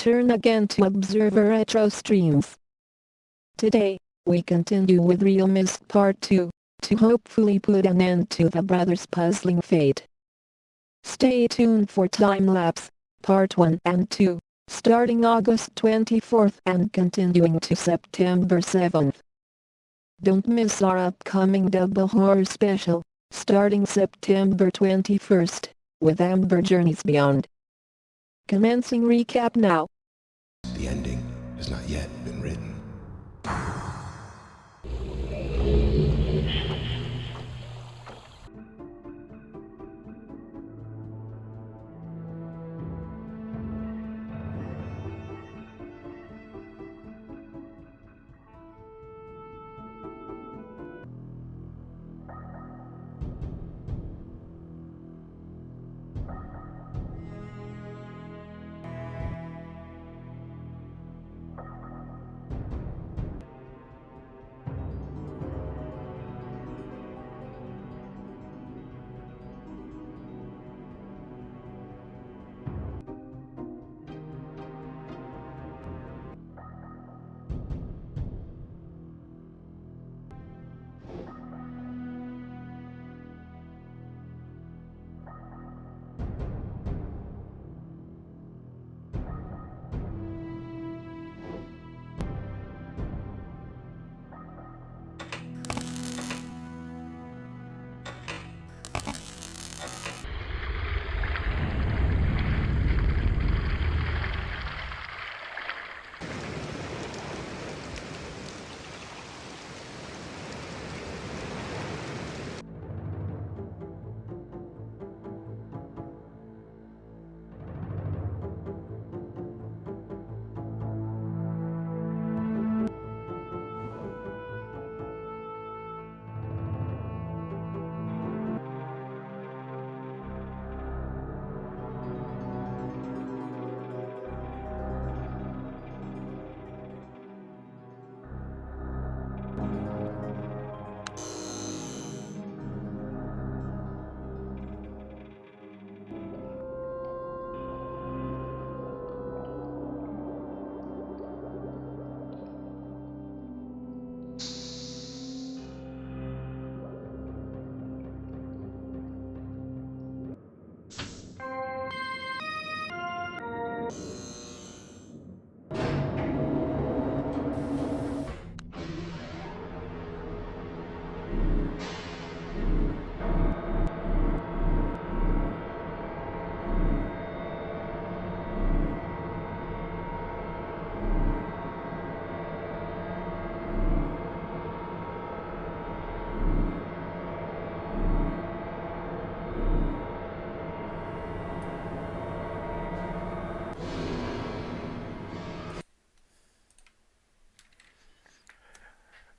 return again to Observer Retro Streams. Today, we continue with realMyst Part 2, to hopefully put an end to the brothers' puzzling fate. Stay tuned for time-lapse, Part 1 and 2, starting August 24th and continuing to September 7th. Don't miss our upcoming double horror special, starting September 21st, with Amber Journeys Beyond. Commencing recap now. The ending has not yet been written.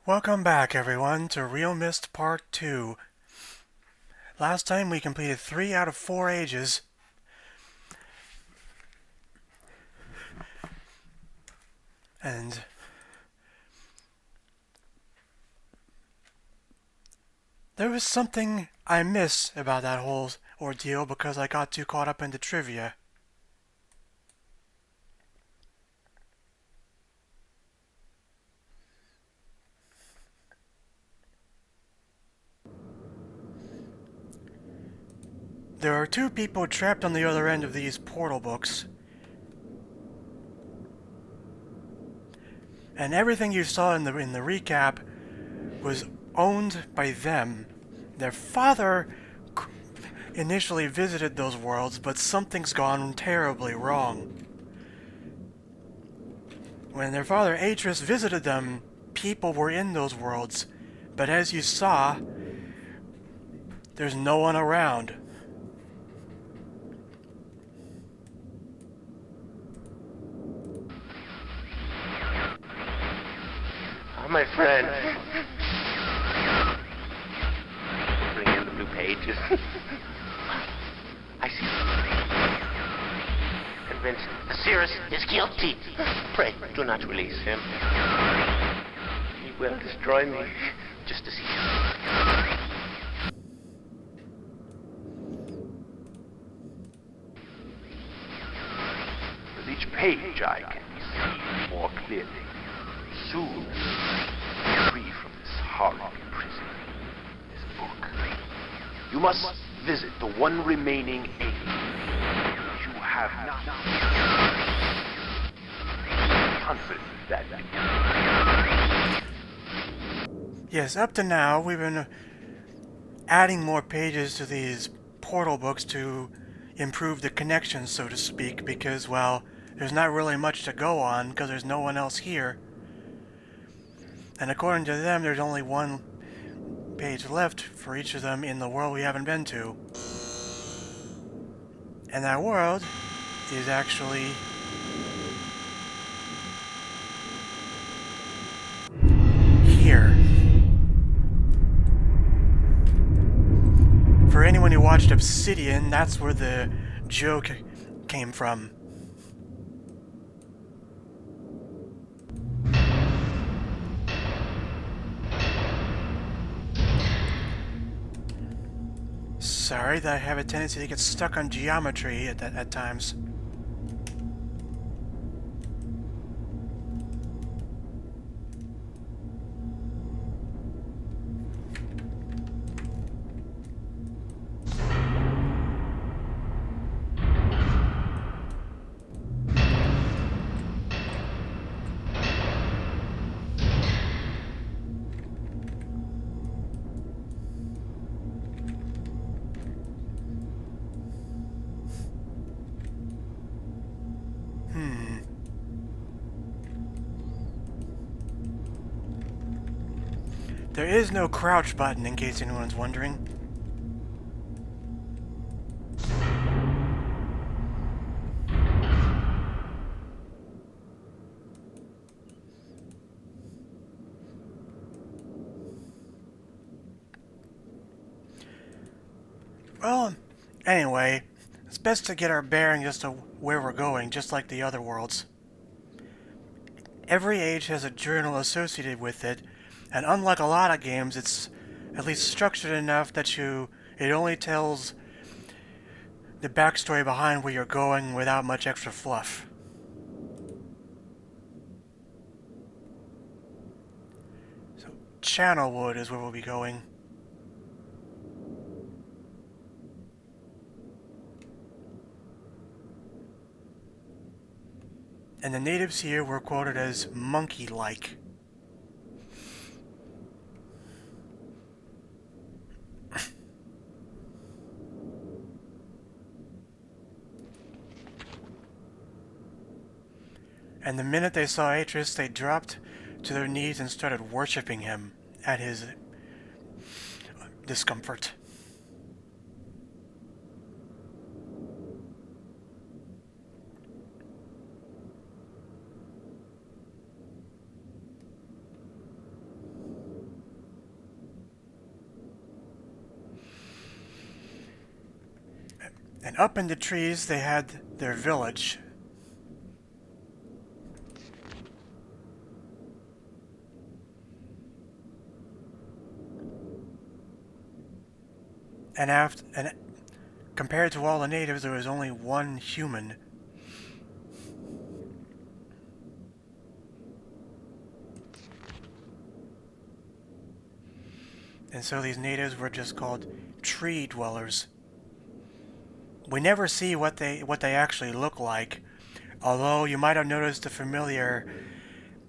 Welcome back, everyone, to realMyst Part 2. Last time we completed 3 out of 4 ages. And there was something I missed about that whole ordeal because I got too caught up in the trivia. There are 2 people trapped on the other end of these portal books. And everything you saw in the recap was owned by them. Their father initially visited those worlds, but something's gone terribly wrong. When their father Atris visited them, people were in those worlds, but as you saw, there's no one around. Oh, my friend. Bring in the blue pages. I see. Convinced Sirrus is guilty. Pray, do not release him. He will destroy me, just as he... With each page page I can see more clearly. Soon, free from this horrible prison, this book. You must visit the one remaining age you have not. Confident that. Yes, up to now, we've been adding more pages to these portal books to improve the connection, so to speak, because, well, there's not really much to go on because there's no one else here. And according to them, there's only one page left for each of them in the world we haven't been to. And that world is actually here. For anyone who watched Obsidian, that's where the joke came from. Sorry that I have a tendency to get stuck on geometry at times. There is no crouch button, in case anyone's wondering. Well, anyway, it's best to get our bearings as to where we're going, just like the other worlds. Every age has a journal associated with it, and unlike a lot of games, it's at least structured enough that it only tells the backstory behind where you're going without much extra fluff. So, Channelwood is where we'll be going. And the natives here were quoted as monkey-like. And the minute they saw Atreus, they dropped to their knees and started worshipping him at his discomfort. And up in the trees, they had their village. And compared to all the natives, there was only one human. And so these natives were just called tree dwellers. We never see what they actually look like, although you might have noticed the familiar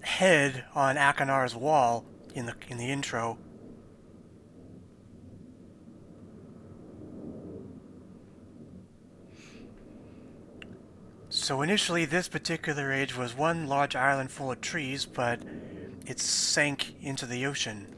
head on Achenar's wall in the intro. So initially this particular age was one large island full of trees, but it sank into the ocean.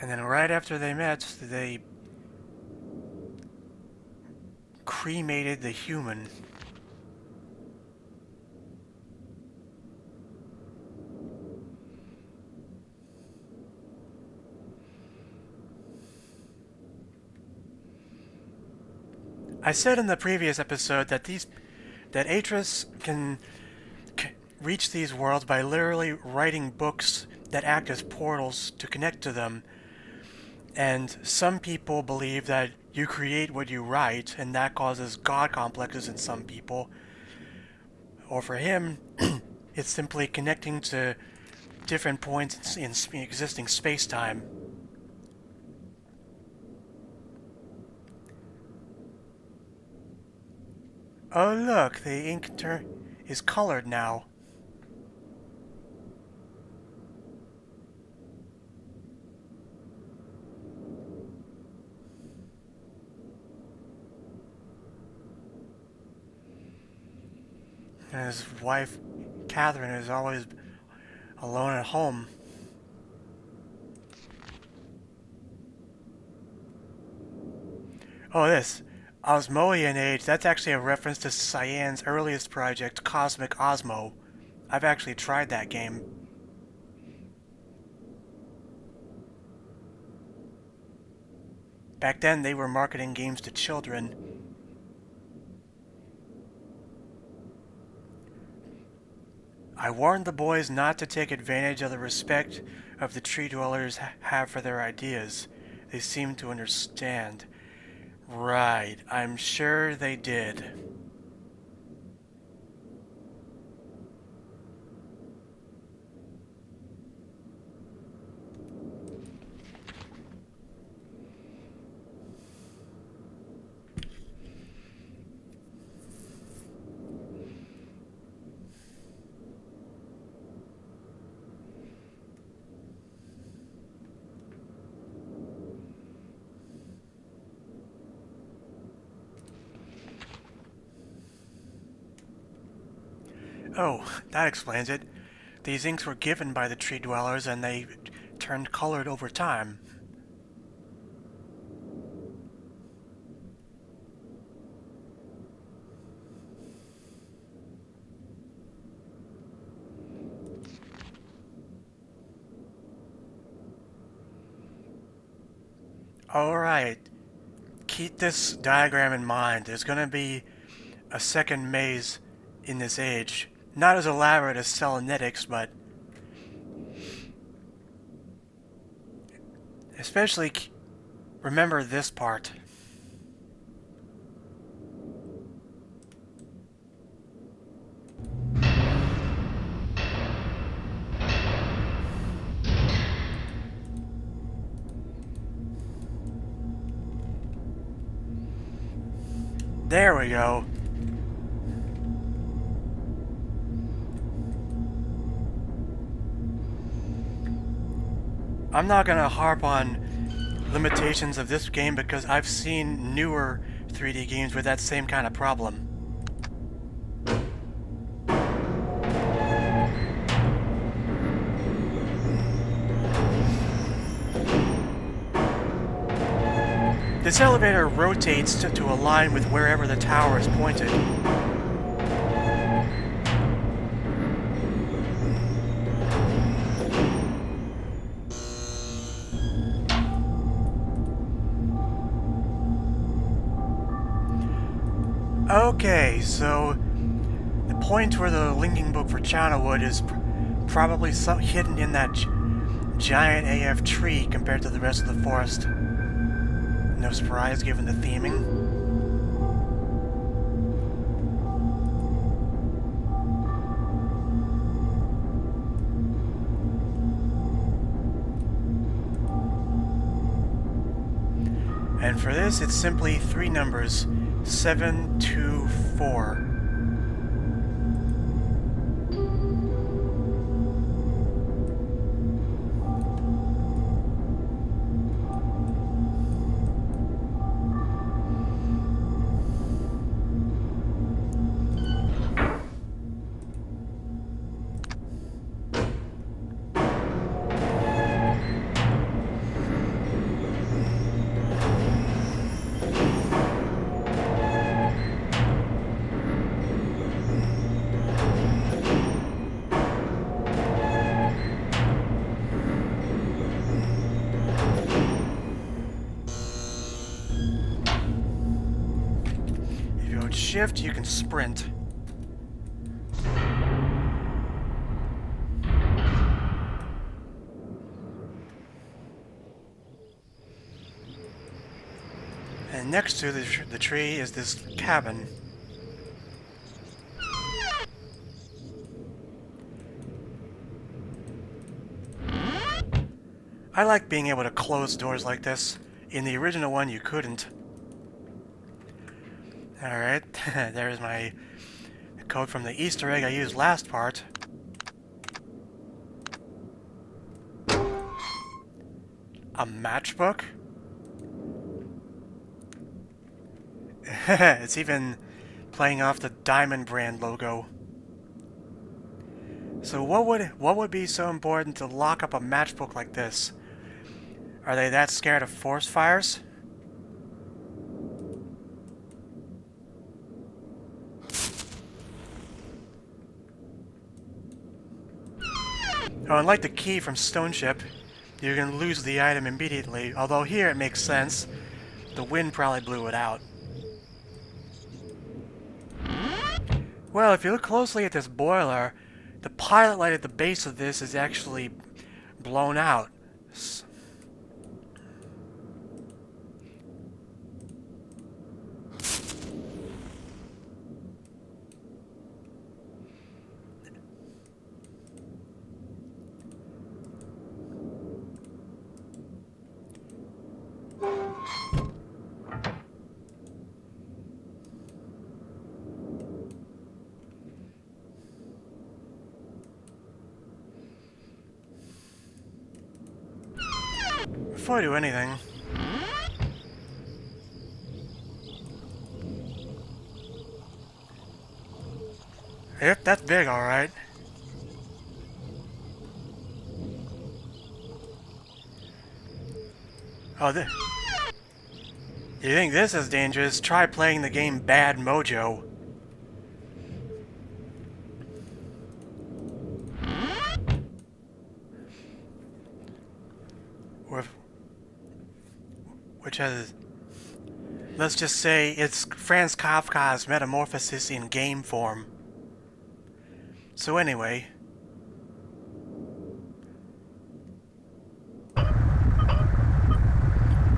And then right after they met, they cremated the human. I said in the previous episode that Atris can reach these worlds by literally writing books that act as portals to connect to them. And some people believe that you create what you write, and that causes god complexes in some people. Or for him, it's simply connecting to different points in existing space-time. Oh look, the ink is colored now. And his wife, Catherine, is always alone at home. Oh, this. Osmoian Age, that's actually a reference to Cyan's earliest project, Cosmic Osmo. I've actually tried that game. Back then, they were marketing games to children. I warned the boys not to take advantage of the respect of the tree dwellers have for their ideas. They seem to understand. Right, I'm sure they did. Oh, that explains it. These inks were given by the tree dwellers and they turned colored over time. Alright, keep this diagram in mind. There's going to be a second maze in this age. Not as elaborate as Selenetics, but especially remember this part. There we go. I'm not gonna harp on limitations of this game because I've seen newer 3D games with that same kind of problem. This elevator rotates to align with wherever the tower is pointed. Okay, so the point where the linking book for Chinawood is probably hidden in that giant AF tree compared to the rest of the forest. No surprise given the theming. And for this, it's simply 3 numbers, 7, 2, 4. shift, you can sprint. And next to the tree is this cabin. I like being able to close doors like this. In the original one, you couldn't. Alright, there's my code from the Easter egg I used last part. A matchbook? It's even playing off the Diamond brand logo. So what would be so important to lock up a matchbook like this? Are they that scared of forest fires? Oh, and like the key from Stone Ship, you can lose the item immediately, although here it makes sense. The wind probably blew it out. Well, if you look closely at this boiler, the pilot light at the base of this is actually blown out. Before I do anything, yep, that's big, alright. Oh, you think this is dangerous? Try playing the game Bad Mojo. Which has, let's just say, it's Franz Kafka's metamorphosis in game form. So anyway,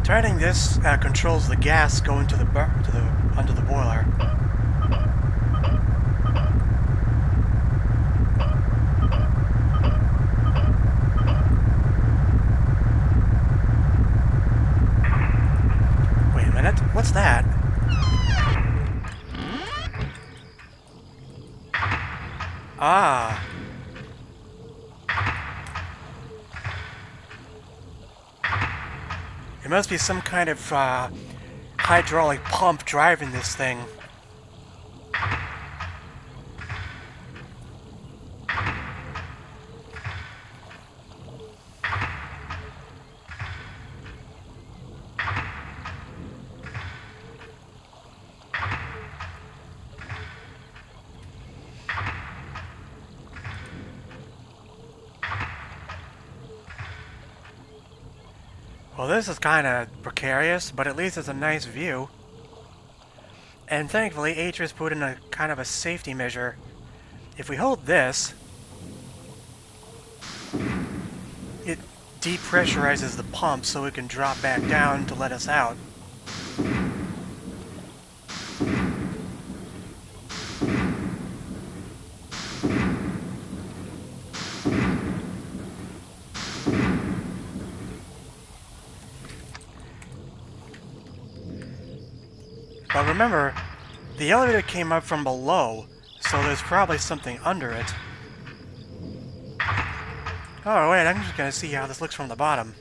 turning this controls the gas going to under the boiler. What's that? Ah. It must be some kind of hydraulic pump driving this thing. Well, this is kind of precarious, but at least it's a nice view. And thankfully, Atreus put in a kind of a safety measure. If we hold this, it depressurizes the pump so it can drop back down to let us out. But remember, the elevator came up from below, so there's probably something under it. Oh wait, I'm just gonna see how this looks from the bottom.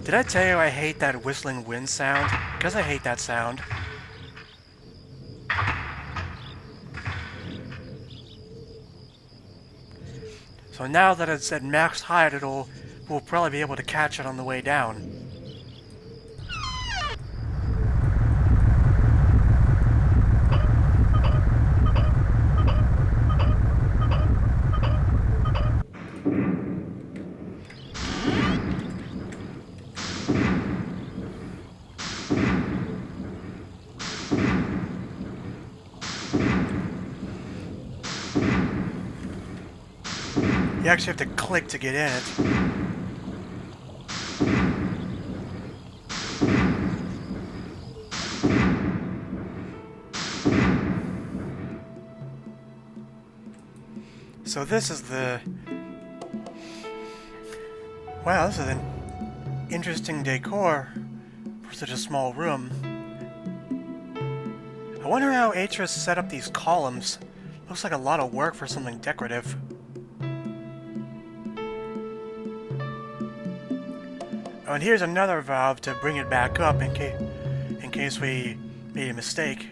Did I tell you I hate that whistling wind sound? Because I hate that sound. So now that it's at max height, we'll probably be able to catch it on the way down. You actually have to click to get in it. So this is the... Wow, this is an interesting decor for such a small room. I wonder how Atreus set up these columns. Looks like a lot of work for something decorative. Oh, and here's another valve to bring it back up in case we made a mistake.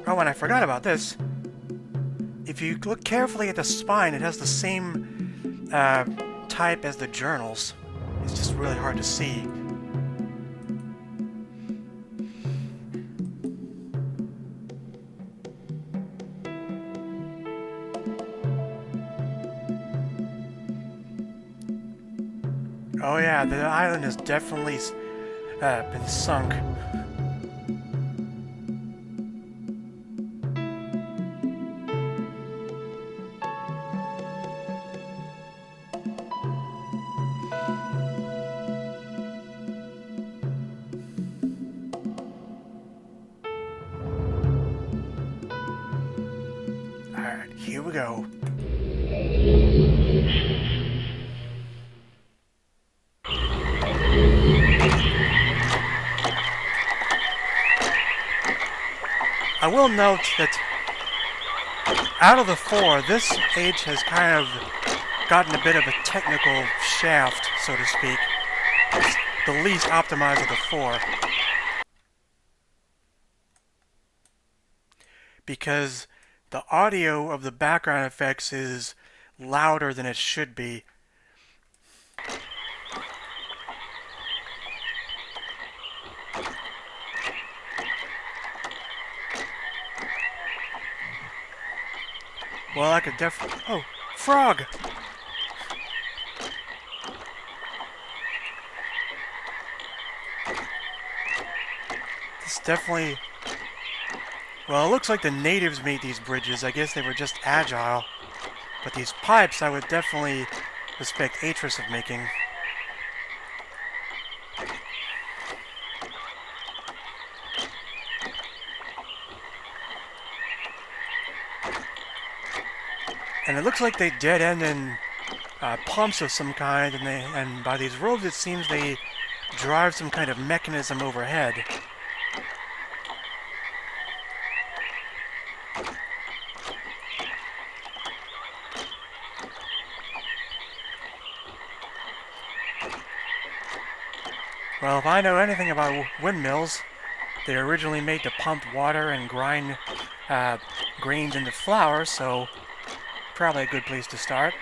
Oh, and I forgot about this. If you look carefully at the spine, it has the same type as the journals. It's just really hard to see. Oh yeah, the island has definitely been sunk. Alright, here we go. I will note that out of the four, this age has kind of gotten a bit of a technical shaft, so to speak. It's the least optimized of the four. Because the audio of the background effects is louder than it should be. Well, I could definitely... Oh, frog! This definitely... Well, it looks like the natives made these bridges. I guess they were just agile. But these pipes, I would definitely suspect Atreus of making. And it looks like they dead end in pumps of some kind, and by these ropes it seems they drive some kind of mechanism overhead. Well, if I know anything about windmills, they were originally made to pump water and grind grains into flour, so probably a good place to start.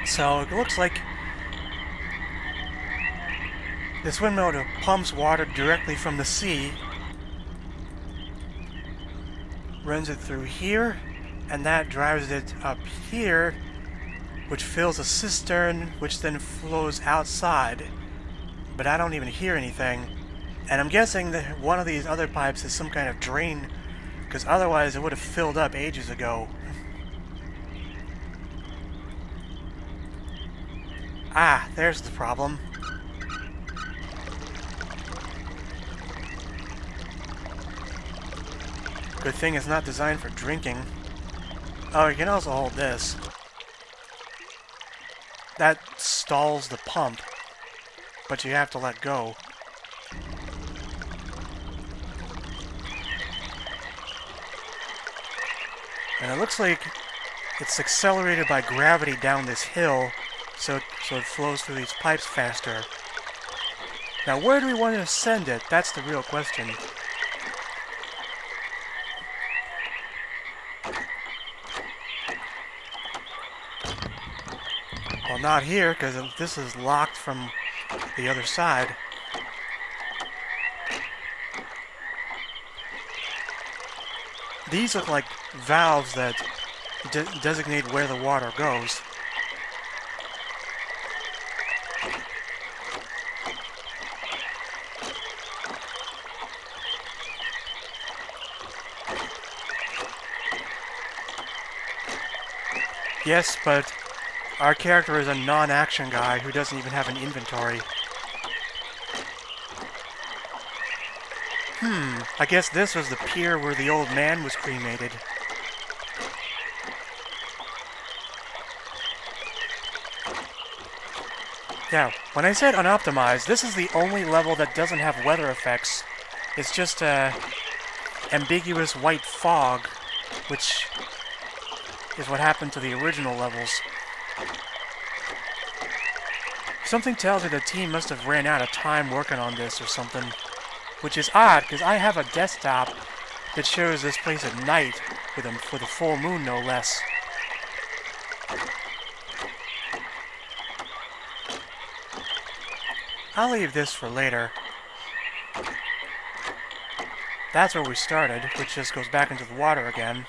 So it looks like this windmill pumps water directly from the sea, runs it through here, and that drives it up here, which fills a cistern, which then flows outside. But I don't even hear anything. And I'm guessing that one of these other pipes is some kind of drain, because otherwise it would have filled up ages ago. Ah, there's the problem. Good thing it's not designed for drinking. Oh, you can also hold this. That stalls the pump, but you have to let go. And it looks like it's accelerated by gravity down this hill, so it flows through these pipes faster. Now, where do we want to send it? That's the real question. Well, not here, because this is locked from the other side. These look like valves that designate where the water goes. Yes, but our character is a non-action guy who doesn't even have an inventory. I guess this was the pier where the old man was cremated. Yeah, when I said unoptimized, this is the only level that doesn't have weather effects. It's just ambiguous white fog, which is what happened to the original levels. Something tells me the team must have ran out of time working on this or something. Which is odd, because I have a desktop that shows this place at night with a full moon, no less. I'll leave this for later. That's where we started, which just goes back into the water again.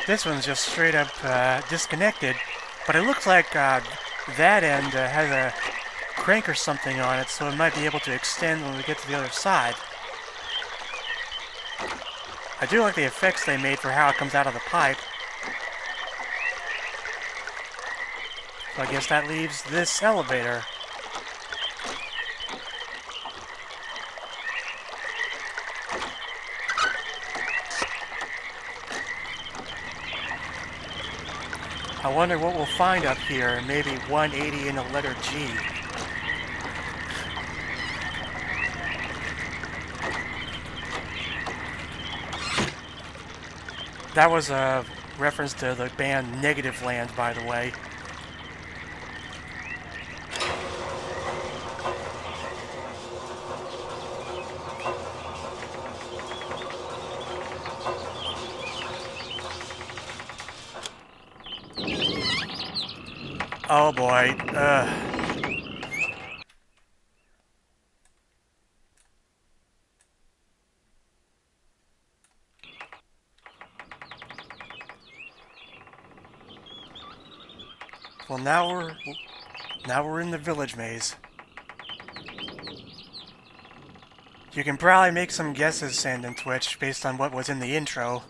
This one's just straight up disconnected, but it looks like that end has a crank or something on it, so it might be able to extend when we get to the other side. I do like the effects they made for how it comes out of the pipe. So I guess that leaves this elevator. I wonder what we'll find up here. Maybe 180 in the letter G. That was a reference to the band Negative Land, by the way. Oh boy, Well, now we're in the village maze. You can probably make some guesses, Sand and Twitch, based on what was in the intro.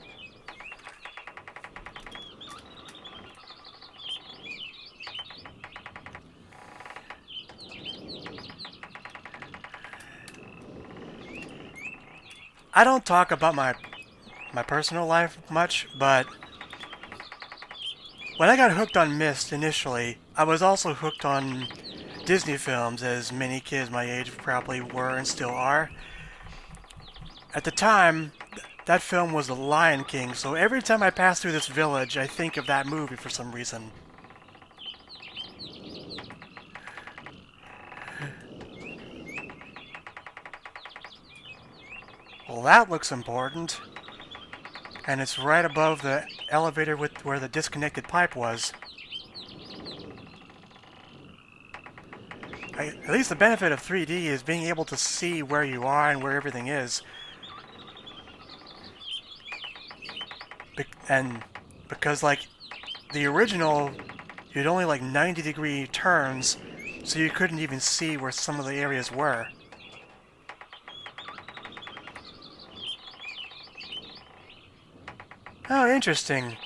I don't talk about my personal life much, but when I got hooked on Myst initially, I was also hooked on Disney films, as many kids my age probably were and still are. At the time, that film was The Lion King, so every time I pass through this village, I think of that movie for some reason. Well, that looks important. And it's right above the elevator with where the disconnected pipe was. At least the benefit of 3D is being able to see where you are and where everything is. And because, like, the original, you'd only like 90-degree turns, so you couldn't even see where some of the areas were. Oh, interesting.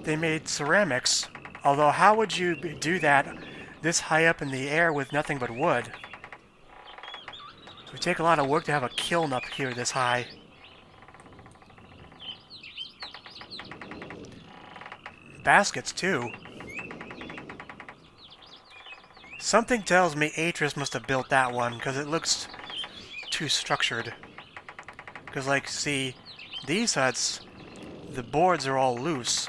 They made ceramics. Although, how would you do that this high up in the air with nothing but wood? It would take a lot of work to have a kiln up here this high. Baskets, too. Something tells me Atris must have built that one, because it looks too structured. Because, like, see, these huts, the boards are all loose.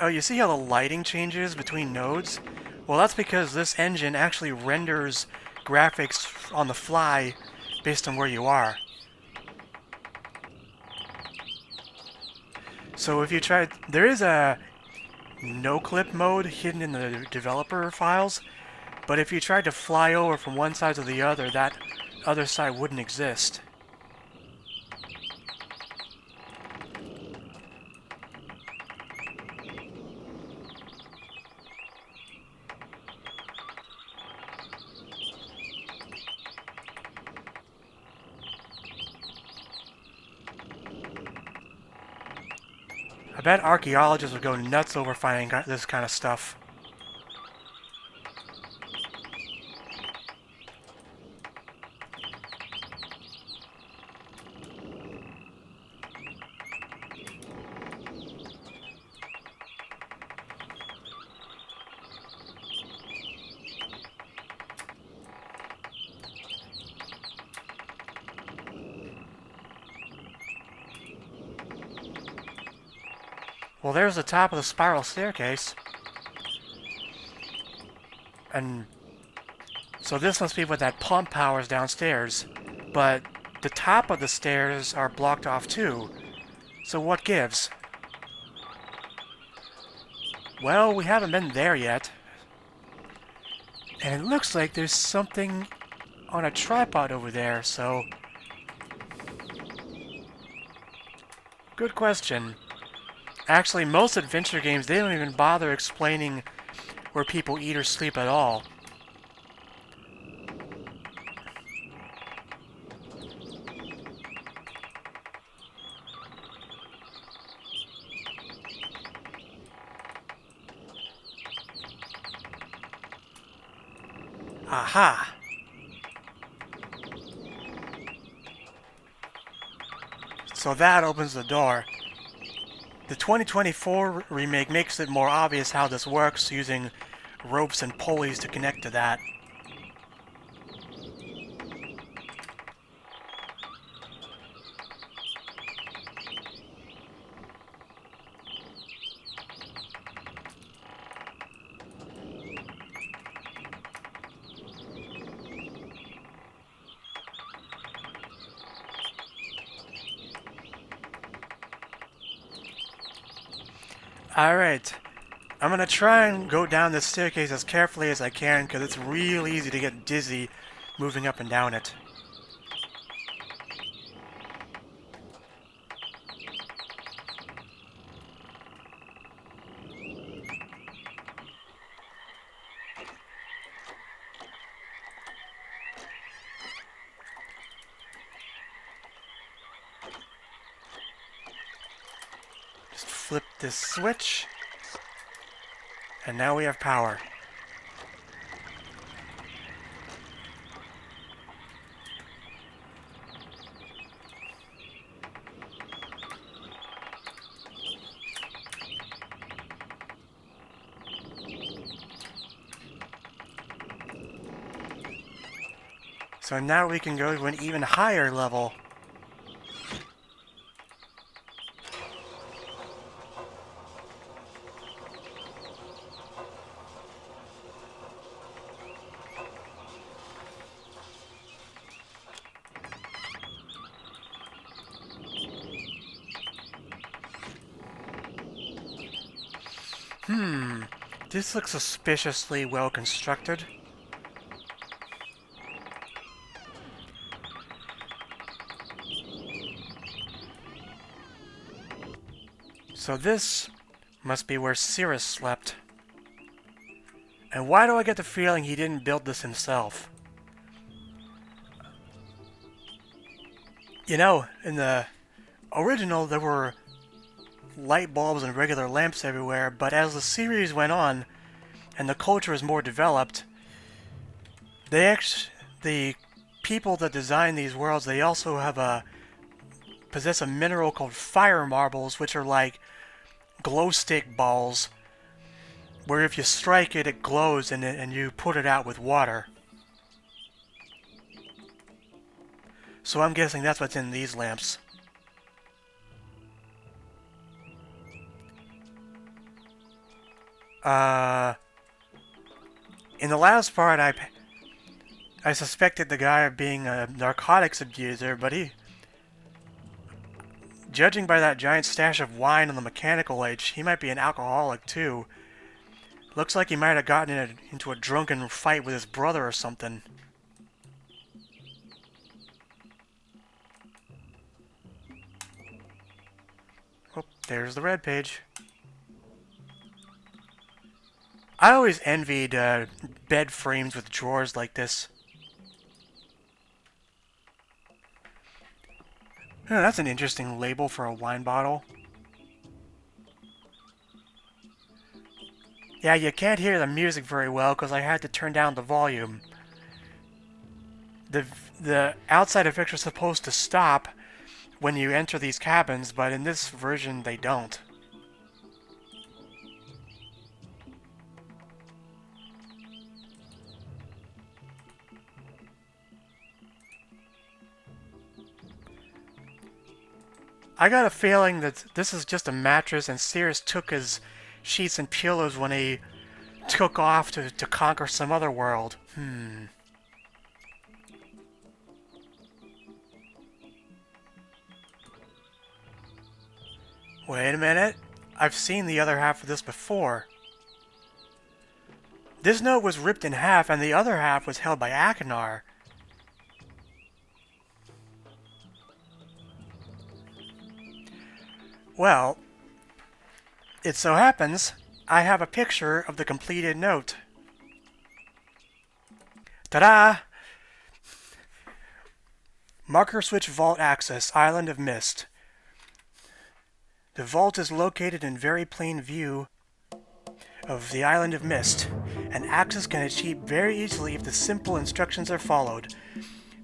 Oh, you see how the lighting changes between nodes? Well, that's because this engine actually renders graphics on the fly based on where you are. So if you try... There is a no-clip mode hidden in the developer files, but if you tried to fly over from one side to the other, that other side wouldn't exist. I bet archaeologists would go nuts over finding this kind of stuff. Well, there's the top of the spiral staircase. And so this must be what that pump powers downstairs. But the top of the stairs are blocked off too. So what gives? Well, we haven't been there yet. And it looks like there's something on a tripod over there, so... Good question. Actually, most adventure games, they don't even bother explaining where people eat or sleep at all. Aha! So that opens the door. The 2024 remake makes it more obvious how this works, using ropes and pulleys to connect to that. Alright, I'm gonna try and go down this staircase as carefully as I can, because it's real easy to get dizzy moving up and down it. Just flip this switch, and now we have power. So now we can go to an even higher level. This looks suspiciously well constructed. So this must be where Sirrus slept. And why do I get the feeling he didn't build this himself? You know, in the original there were light bulbs and regular lamps everywhere, but as the series went on and the culture was more developed, the people that design these worlds, they also have a possess a mineral called fire marbles, which are like glow stick balls, where if you strike it, it glows, and you put it out with water. So I'm guessing that's what's in these lamps. In the last part, I suspected the guy of being a narcotics abuser, but judging by that giant stash of wine on the mechanical ledge, he might be an alcoholic too. Looks like he might have gotten into a drunken fight with his brother or something. Oh, there's the red page. I always envied bed frames with drawers like this. Oh, that's an interesting label for a wine bottle. Yeah, you can't hear the music very well because I had to turn down the volume. The outside effects are supposed to stop when you enter these cabins, but in this version they don't. I got a feeling that this is just a mattress and Sirrus took his sheets and pillows when he took off to conquer some other world. Wait a minute. I've seen the other half of this before. This note was ripped in half and the other half was held by Achenar. Well, it so happens I have a picture of the completed note. Ta-da! Marker switch vault access, Island of Myst. The vault is located in very plain view of the Island of Myst, and access can achieve very easily if the simple instructions are followed.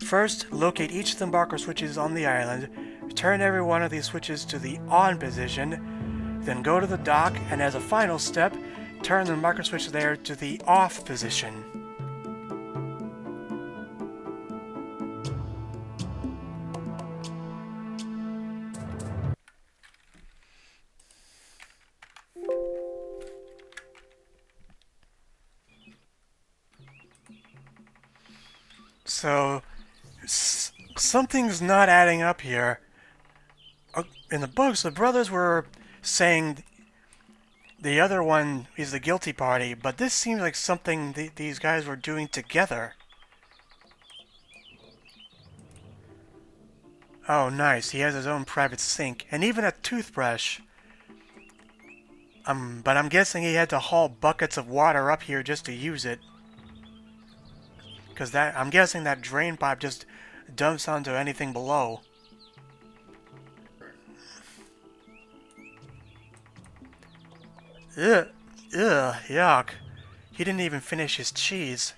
First, locate each of the marker switches on the island, turn every one of these switches to the on position, then go to the dock, and as a final step, turn the marker switch there to the off position. So, something's not adding up here. In the books, the brothers were saying the other one is the guilty party, but this seems like something these guys were doing together. Oh, nice. He has his own private sink, and even a toothbrush. But I'm guessing he had to haul buckets of water up here just to use it. Because I'm guessing that drain pipe just dumps onto anything below. Ugh, yuck. He didn't even finish his cheese.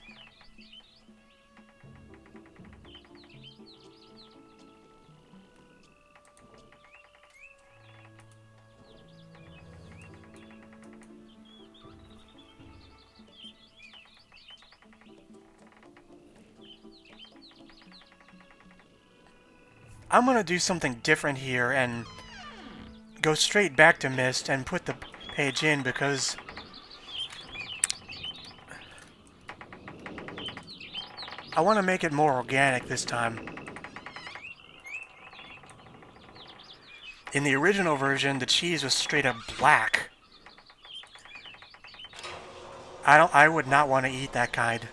I'm gonna do something different here and go straight back to Myst and put the page in because I want to make it more organic this time. In the original version, the cheese was straight up black. I would not want to eat that kind.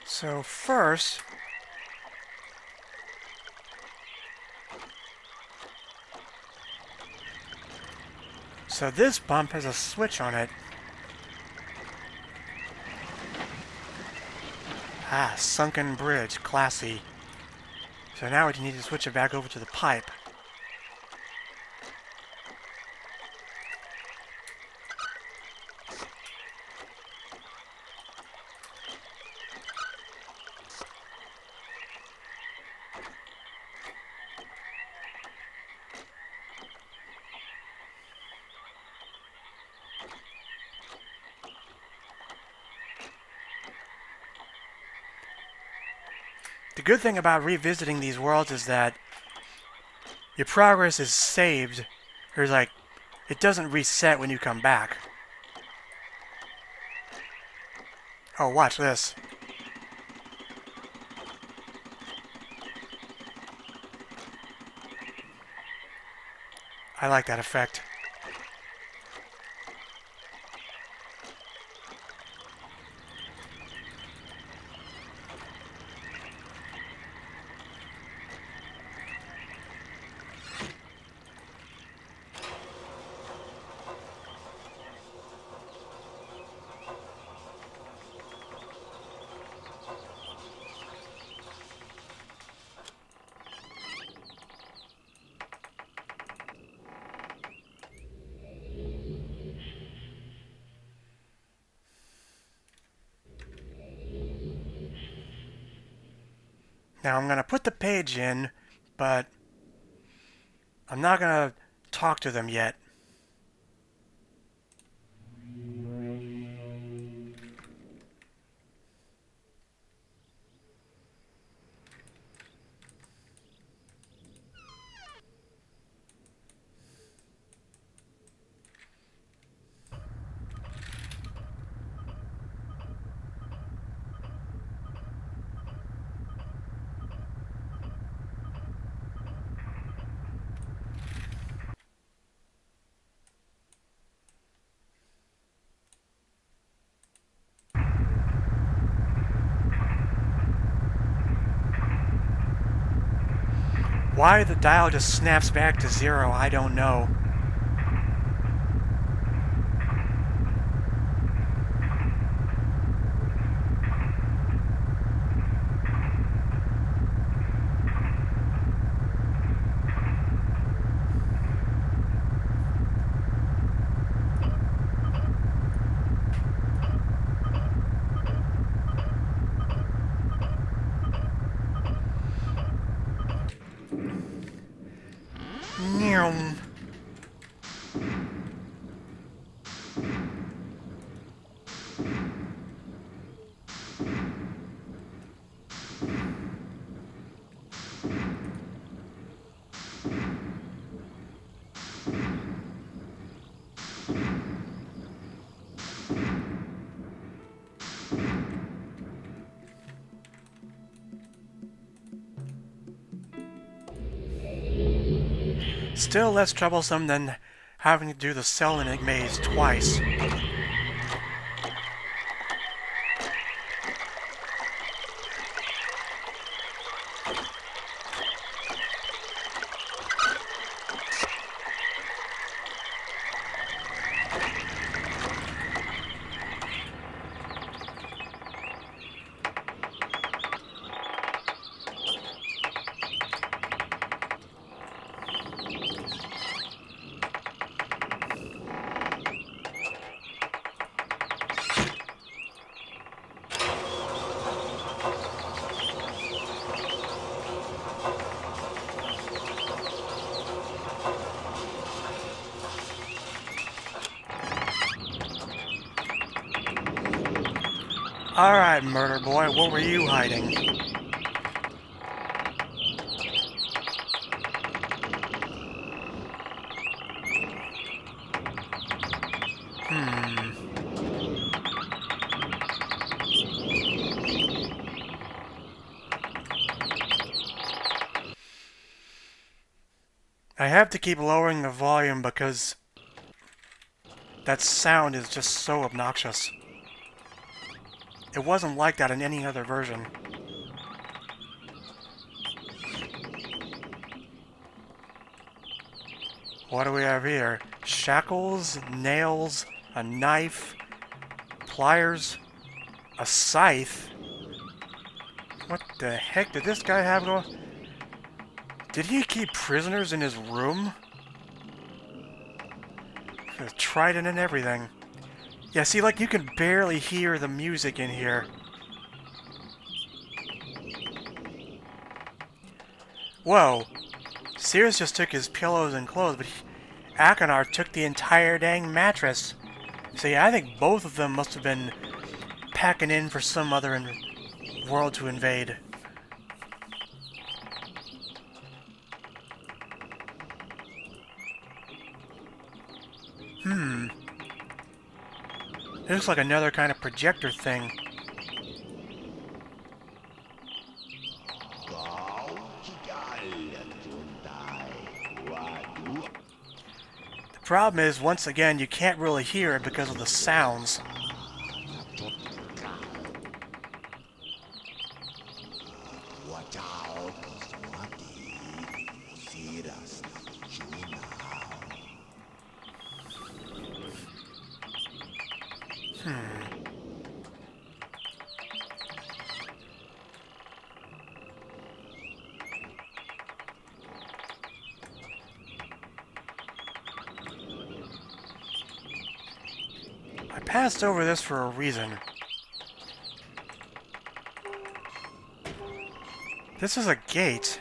So first, so this bump has a switch on it. Ah, sunken bridge, classy. So now we need to switch it back over to the pipe. The good thing about revisiting these worlds is that your progress is saved. There's like, it doesn't reset when you come back. Oh, watch this. I like that effect. Now I'm going to put the page in, but I'm not going to talk to them yet. Why the dial just snaps back to 0, I don't know. Meow. Still less troublesome than having to do the Selenic maze twice. Alright, murder boy, what were you hiding? I have to keep lowering the volume because that sound is just so obnoxious. It wasn't like that in any other version. What do we have here? Shackles, nails, a knife, pliers, a scythe. What the heck did this guy have going? Did he keep prisoners in his room? A trident and everything. Yeah, see, like, you can barely hear the music in here. Whoa. Sirrus just took his pillows and clothes, but Achenar took the entire dang mattress. So yeah, I think both of them must have been packing in for some other world to invade. It looks like another kind of projector thing. The problem is, once again, you can't really hear it because of the sounds. I passed over this for a reason. This is a gate.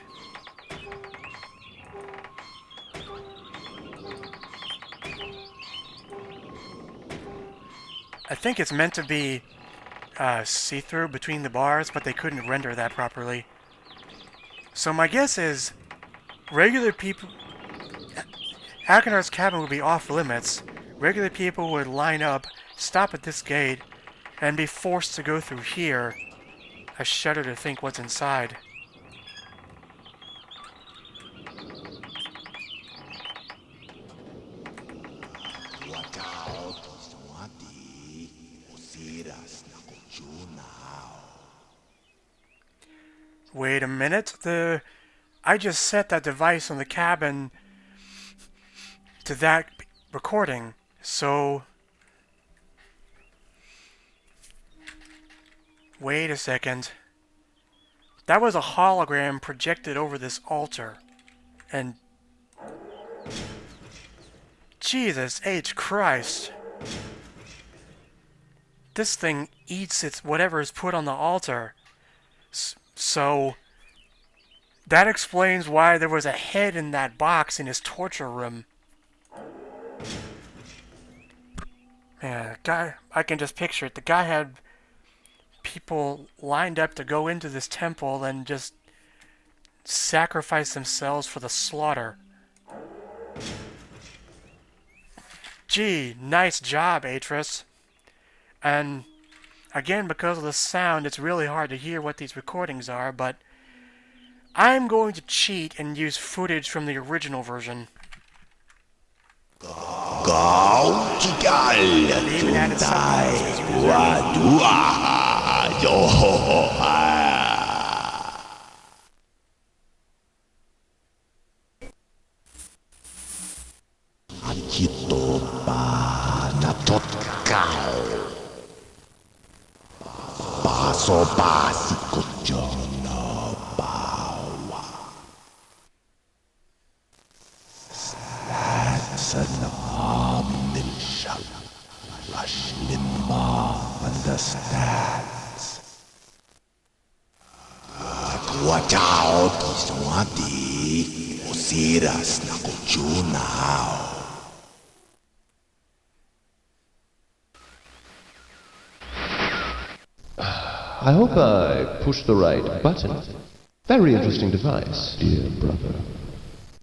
I think it's meant to be see-through between the bars, but they couldn't render that properly. So my guess is regular people... Achenar's cabin would be off-limits. Regular people would line up, stop at this gate, and be forced to go through here. I shudder to think what's inside. Wait a minute, I just set that device on the cabin to that recording, so... Wait a second. That was a hologram projected over this altar. And... Jesus H. Christ. This thing eats whatever is put on the altar. So... That explains why there was a head in that box in his torture room. Man, the guy... I can just picture it. The guy had people lined up to go into this temple and just sacrifice themselves for the slaughter. Gee, nice job, Atris. And again, because of the sound, it's really hard to hear what these recordings are, but I'm going to cheat and use footage from the original version. They even added subtitles as user. I hope I pushed the right button. Very interesting device, dear brother.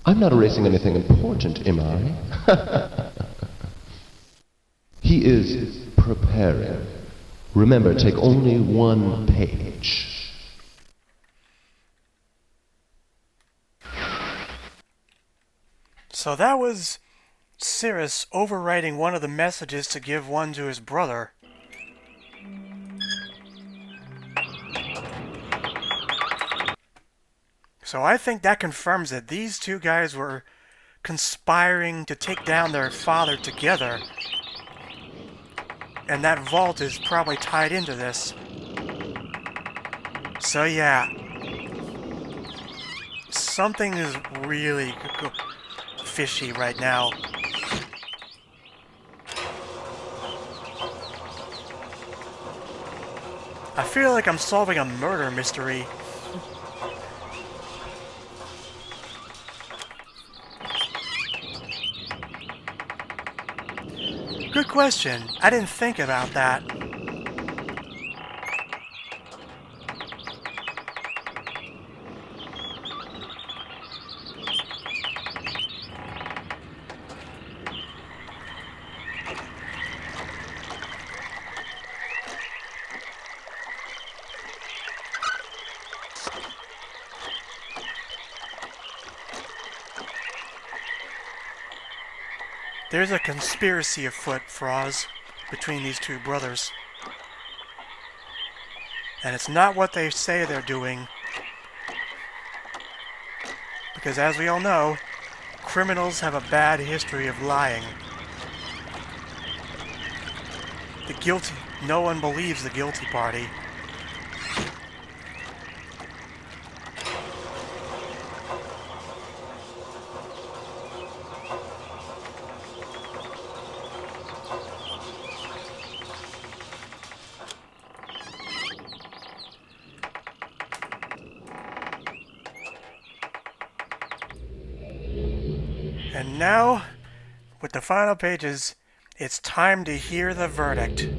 I'm not erasing anything important, am I? He is preparing. Remember, take only one page. So that was Sirrus overwriting one of the messages to give one to his brother. So I think that confirms that these two guys were conspiring to take down their father together. And that vault is probably tied into this. So yeah. Something is really fishy right now. I feel like I'm solving a murder mystery. Good question. I didn't think about that. There's a conspiracy afoot, Froz, between these two brothers. And it's not what they say they're doing. Because as we all know, criminals have a bad history of lying. No one believes the guilty party. And now, with the final pages, it's time to hear the verdict.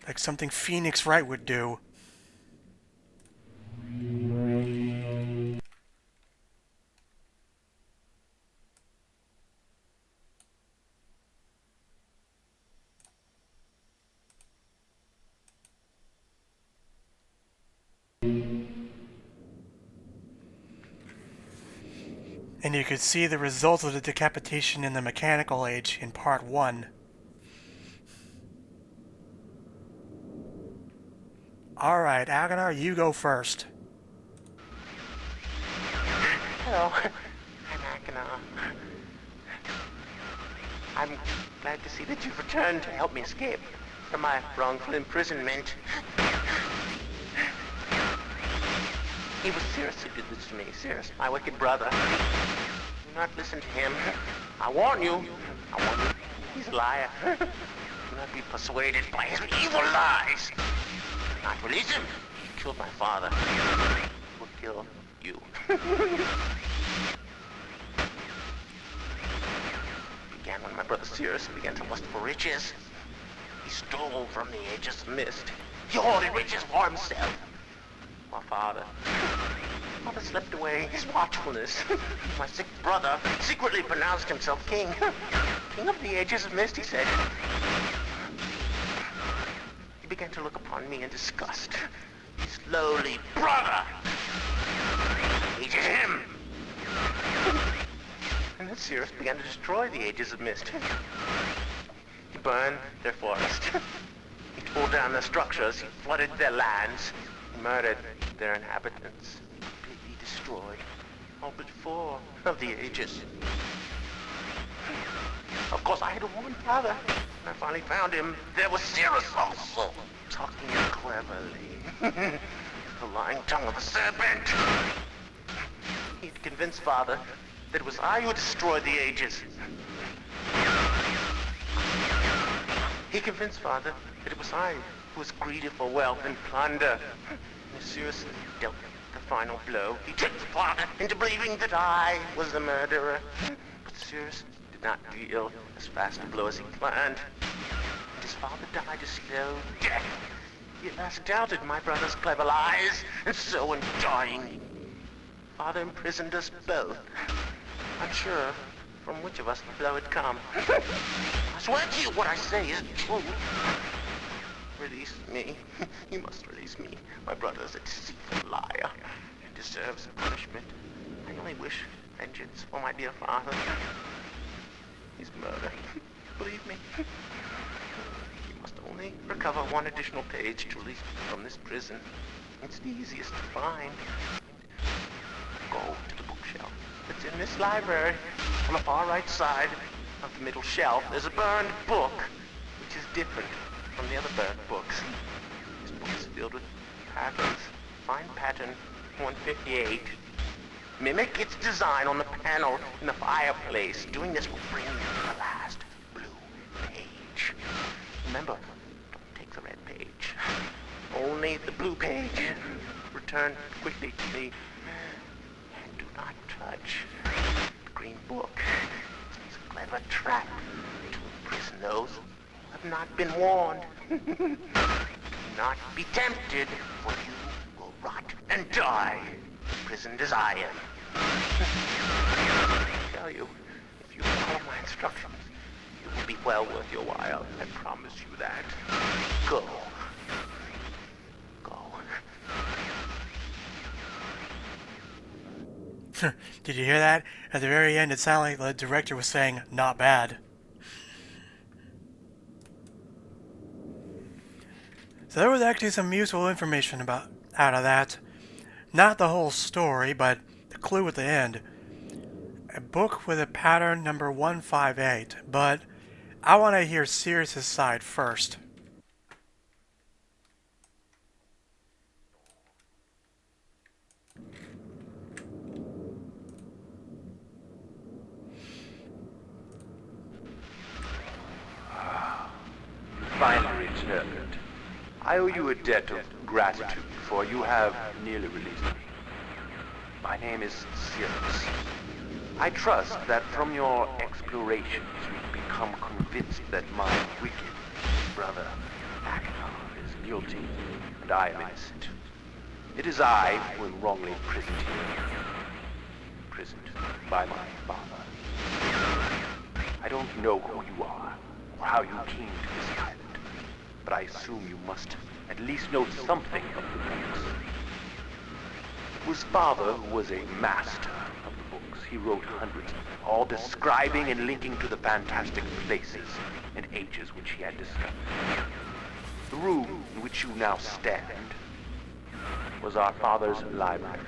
Like something Phoenix Wright would do. And you could see the results of the decapitation in the mechanical age in part 1. Alright, Achenar, you go first. Hello, I'm Achenar. I'm glad to see that you've returned to help me escape from my wrongful imprisonment. It was Sirrus who did this to me. Sirrus, my wicked brother. Do not listen to him. I warn you. He's a liar. Do not be persuaded by his evil lies. Do not release him. He killed my father. He will kill you. Began when my brother Sirrus began to lust for riches. He stole from the ages of Myst. He hoarded riches for himself. My father slept away his watchfulness. My sick brother secretly pronounced himself king. King of the ages of Myst, he said. He began to look upon me in disgust. His lowly brother hated him. And then Sirrus began to destroy the ages of Myst. He burned their forest. He tore down their structures. He flooded their lands. He murdered their inhabitants. Completely destroyed all but 4 of the ages. Of course, I had one father. When I finally found him, there was Sirrus also, talking cleverly. The lying tongue of a serpent. He'd convinced Father that it was I who destroyed the ages. He convinced Father that it was I who was greedy for wealth and plunder. Sirrus dealt the final blow. He tricked Father into believing that I was the murderer. But Sirrus did not deal as fast a blow as he planned. And his father died a slow death. He at last doubted my brother's clever lies, and so in dying, Father imprisoned us both, unsure from which of us the blow had come. I swear to you what I say is true. Release me. You must release me. My brother is a deceitful liar. He deserves punishment. I only wish vengeance for my dear father. His murder. Believe me. You must only recover 1 additional page to release me from this prison. It's the easiest to find. Go to the bookshelf that's in this library. On the far right side of the middle shelf, there's a burned book, which is different from the other burned books. This book is filled with patterns. Find pattern 158. Mimic its design on the panel in the fireplace. Doing this will bring you to the last blue page. Remember, don't take the red page. Only the blue page. Return quickly to me. And do not touch the green book. It's a clever trap to imprison those who have not been warned. Do not be tempted, for you will rot and die, imprisoned as I am. I tell you, if you follow my instructions, it will be well worth your while. I promise you that. Go. Did you hear that? At the very end, it sounded like the director was saying, not bad. So there was actually some useful information out of that. Not the whole story, but the clue at the end. A book with a pattern number 158, but I want to hear Sirrus' side first. Finally returned. I owe you a debt of gratitude, for you have nearly released me. My name is Sirrus. I trust that from your explorations you've become convinced that my wicked brother Achenar is guilty, and I am innocent. It is I who am wrongly imprisoned here. Imprisoned by my father. I don't know who you are, or how you came to this island, but I assume you must at least know something of the books. It was father who was a master of the books. He wrote hundreds, all describing and linking to the fantastic places and ages which he had discovered. The room in which you now stand was our father's library.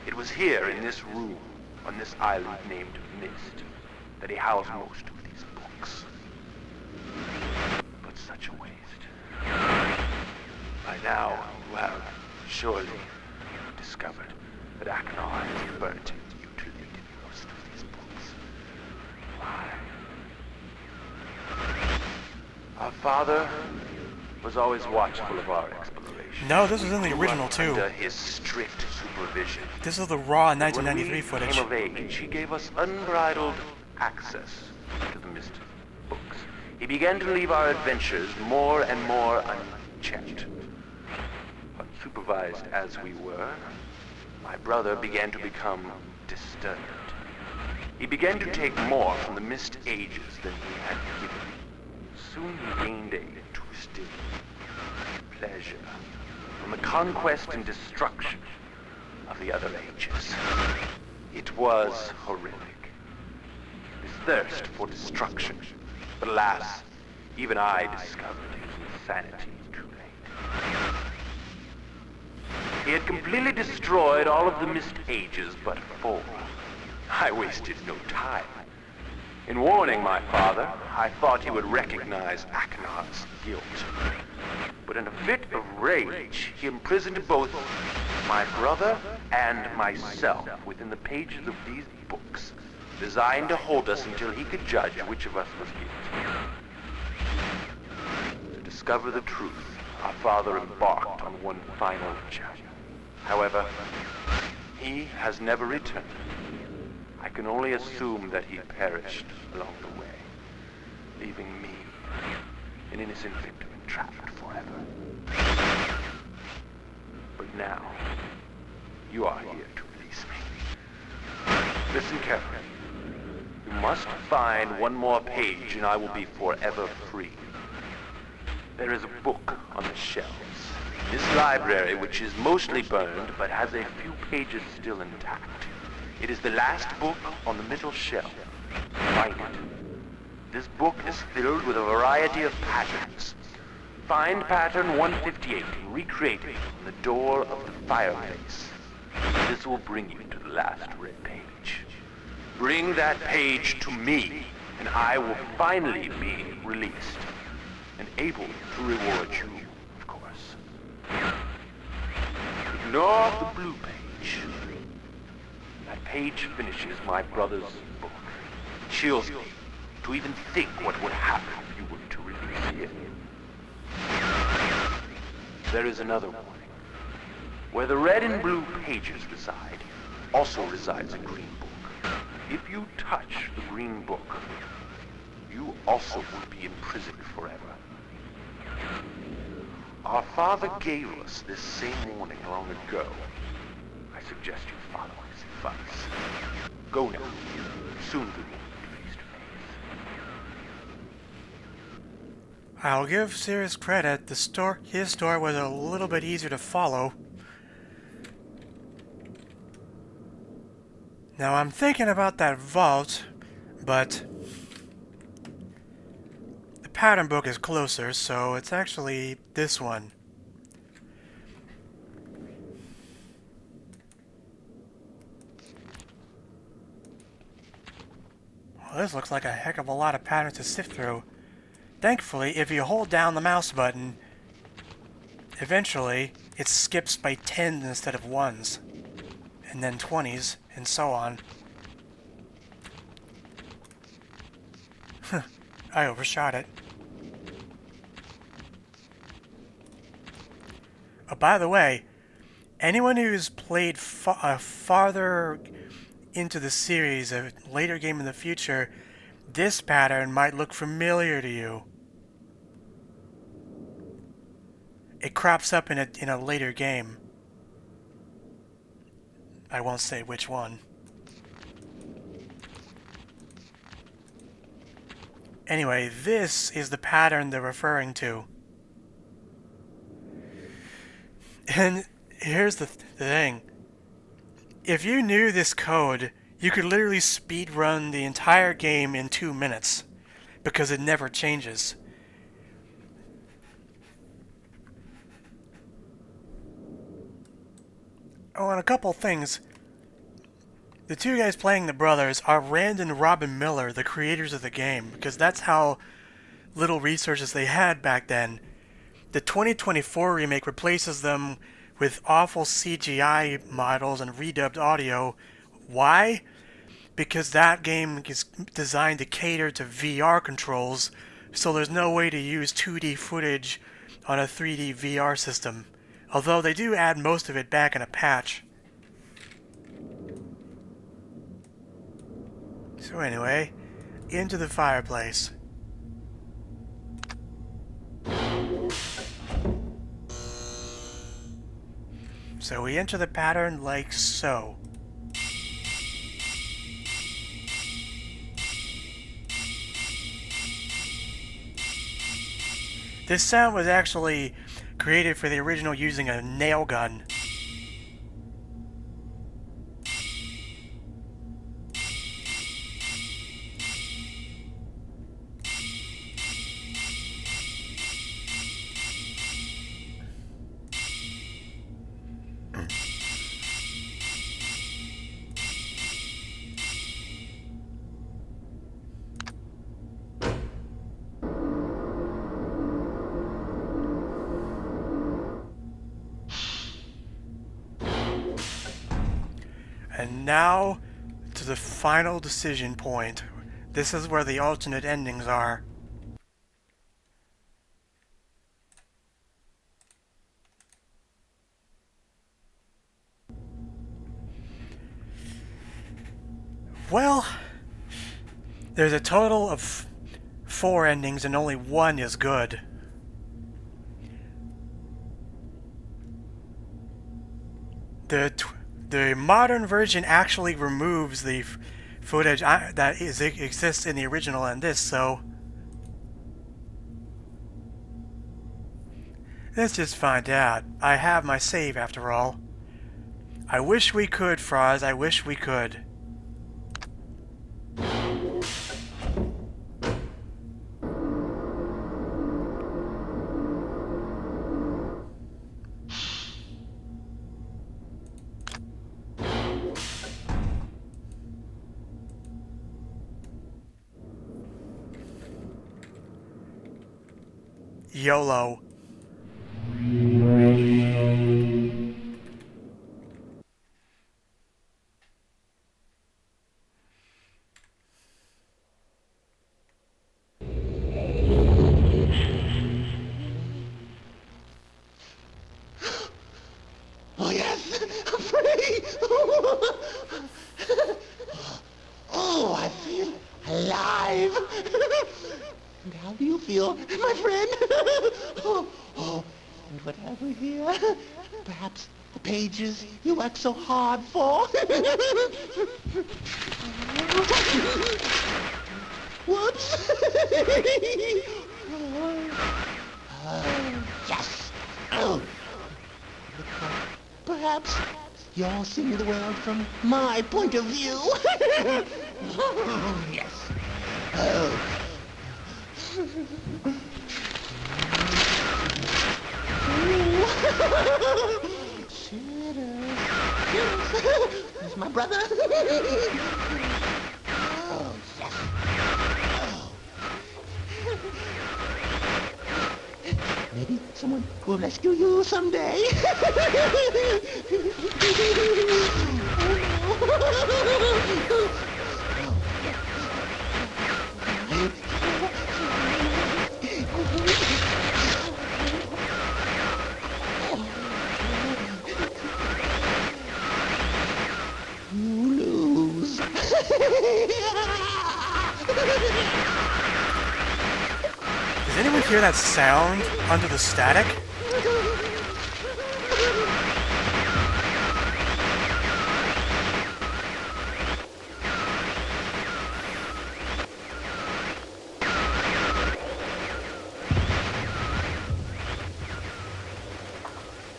It was here in this room, on this island named Myst, that he housed most of these books. But such a waste. By now, you have surely discovered that Achenar has burnt and mutilated most of these books. Why? Our father was always watchful of our exploration. No, this was in the original too. Under his strict supervision. This is the raw When 1993 we footage. came of age, he gave us unbridled access to the Myst books. He began to leave our adventures more and more unchecked. Unsupervised as we were, my brother began to become disturbed. He began to take more from the Myst ages than he had given. Soon he gained a twisted pleasure from the conquest and destruction of the other ages. It was horrific. His thirst for destruction. But alas, even I discovered his insanity too late. He had completely destroyed all of the Myst ages but 4. I wasted no time. In warning my father, I thought he would recognize Achenar's guilt. But in a fit of rage, he imprisoned both my brother and myself within the pages of these books, designed to hold us until he could judge which of us was guilty. To discover the truth, our father embarked on one final journey. However, he has never returned. I can only assume that he perished along the way, leaving me, an innocent victim, entrapped forever. But now, you are here to release me. Listen carefully. You must find one more page and I will be forever free. There is a book on the shelves. This library, which is mostly burned but has a few pages still intact. It is the last book on the middle shelf. Find it. This book is filled with a variety of patterns. Find pattern 158 and recreate it on the door of the fireplace. This will bring you to the last red page. Bring that page to me, and I will finally be released, and able to reward you, of course. Ignore the blue page. That page finishes my brother's book. It chills me to even think what would happen if you were to release him. There is another warning. Where the red and blue pages reside, also resides a green book. If you touch the green book, you also will be imprisoned forever. Our father gave us this same warning long ago. I suggest you follow his advice. Go now. Soon we will be face to face. I'll give Sirrus credit. His story was a little bit easier to follow. Now I'm thinking about that vault, but the pattern book is closer, so it's actually this one. Well, this looks like a heck of a lot of patterns to sift through. Thankfully, if you hold down the mouse button, eventually it skips by 10s instead of 1s, and then 20s, and so on. I overshot it. Oh, by the way, anyone who's played farther into the series, a later game in the future, this pattern might look familiar to you. It crops up in a later game. I won't say which one. Anyway, this is the pattern they're referring to. And here's the thing. If you knew this code, you could literally speedrun the entire game in 2 minutes, because it never changes. Oh, and a couple things. The two guys playing the brothers are Rand and Robin Miller, the creators of the game, because that's how little resources they had back then. The 2024 remake replaces them with awful CGI models and redubbed audio. Why? Because that game is designed to cater to VR controls, so there's no way to use 2D footage on a 3D VR system. Although they do add most of it back in a patch. So anyway, into the fireplace. So we enter the pattern like so. This sound was actually created for the original using a nail gun. And now to the final decision point. This is where the alternate endings are. Well, there's a total of 4 endings and only 1 is good. The modern version actually removes the footage that exists in the original and this, so let's just find out. I have my save after all. I wish we could, Froz, I wish we could. YOLO. Oh, yes! I'm free! Oh, I feel alive! And how do you feel, my friend? Oh, and what have we here? Perhaps the pages you worked so hard for? Whoops! Yes! Oh. Perhaps you're seeing the world from my point of view. Yes. Oh. Sirrus. There's my brother. Oh, yes. Maybe someone will rescue you someday. You lose. Does anyone hear that sound under the static?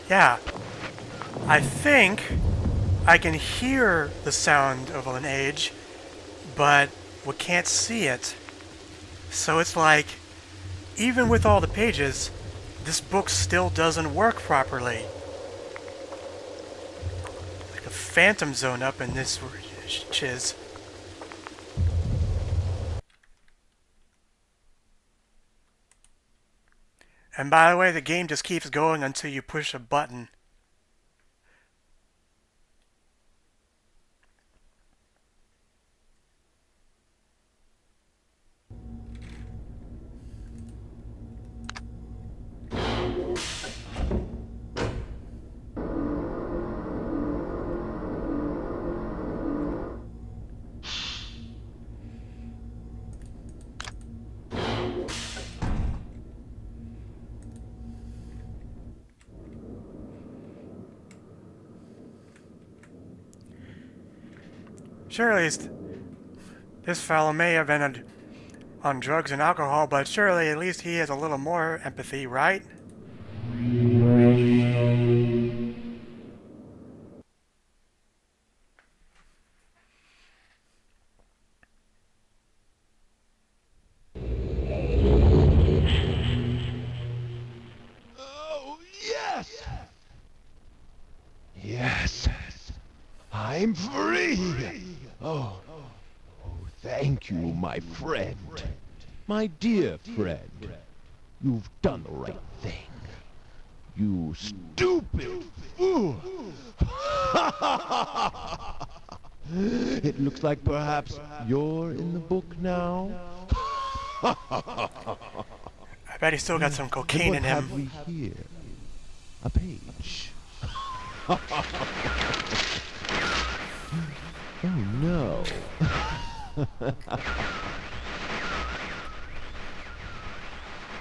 Yeah. I think I can hear the sound of an age, but we can't see it. So it's like, even with all the pages, this book still doesn't work properly. Like a phantom zone up in this chiz. And by the way, the game just keeps going until you push a button. Surely this fellow may have been on drugs and alcohol, but surely at least he has a little more empathy, right? Oh, yes! Yes! I'm free! Oh, thank you, my friend. My dear friend. You've done the right thing. You stupid fool! It looks like perhaps you're in the book now? I bet he's still got some cocaine in him. What have we here? A page. Oh no.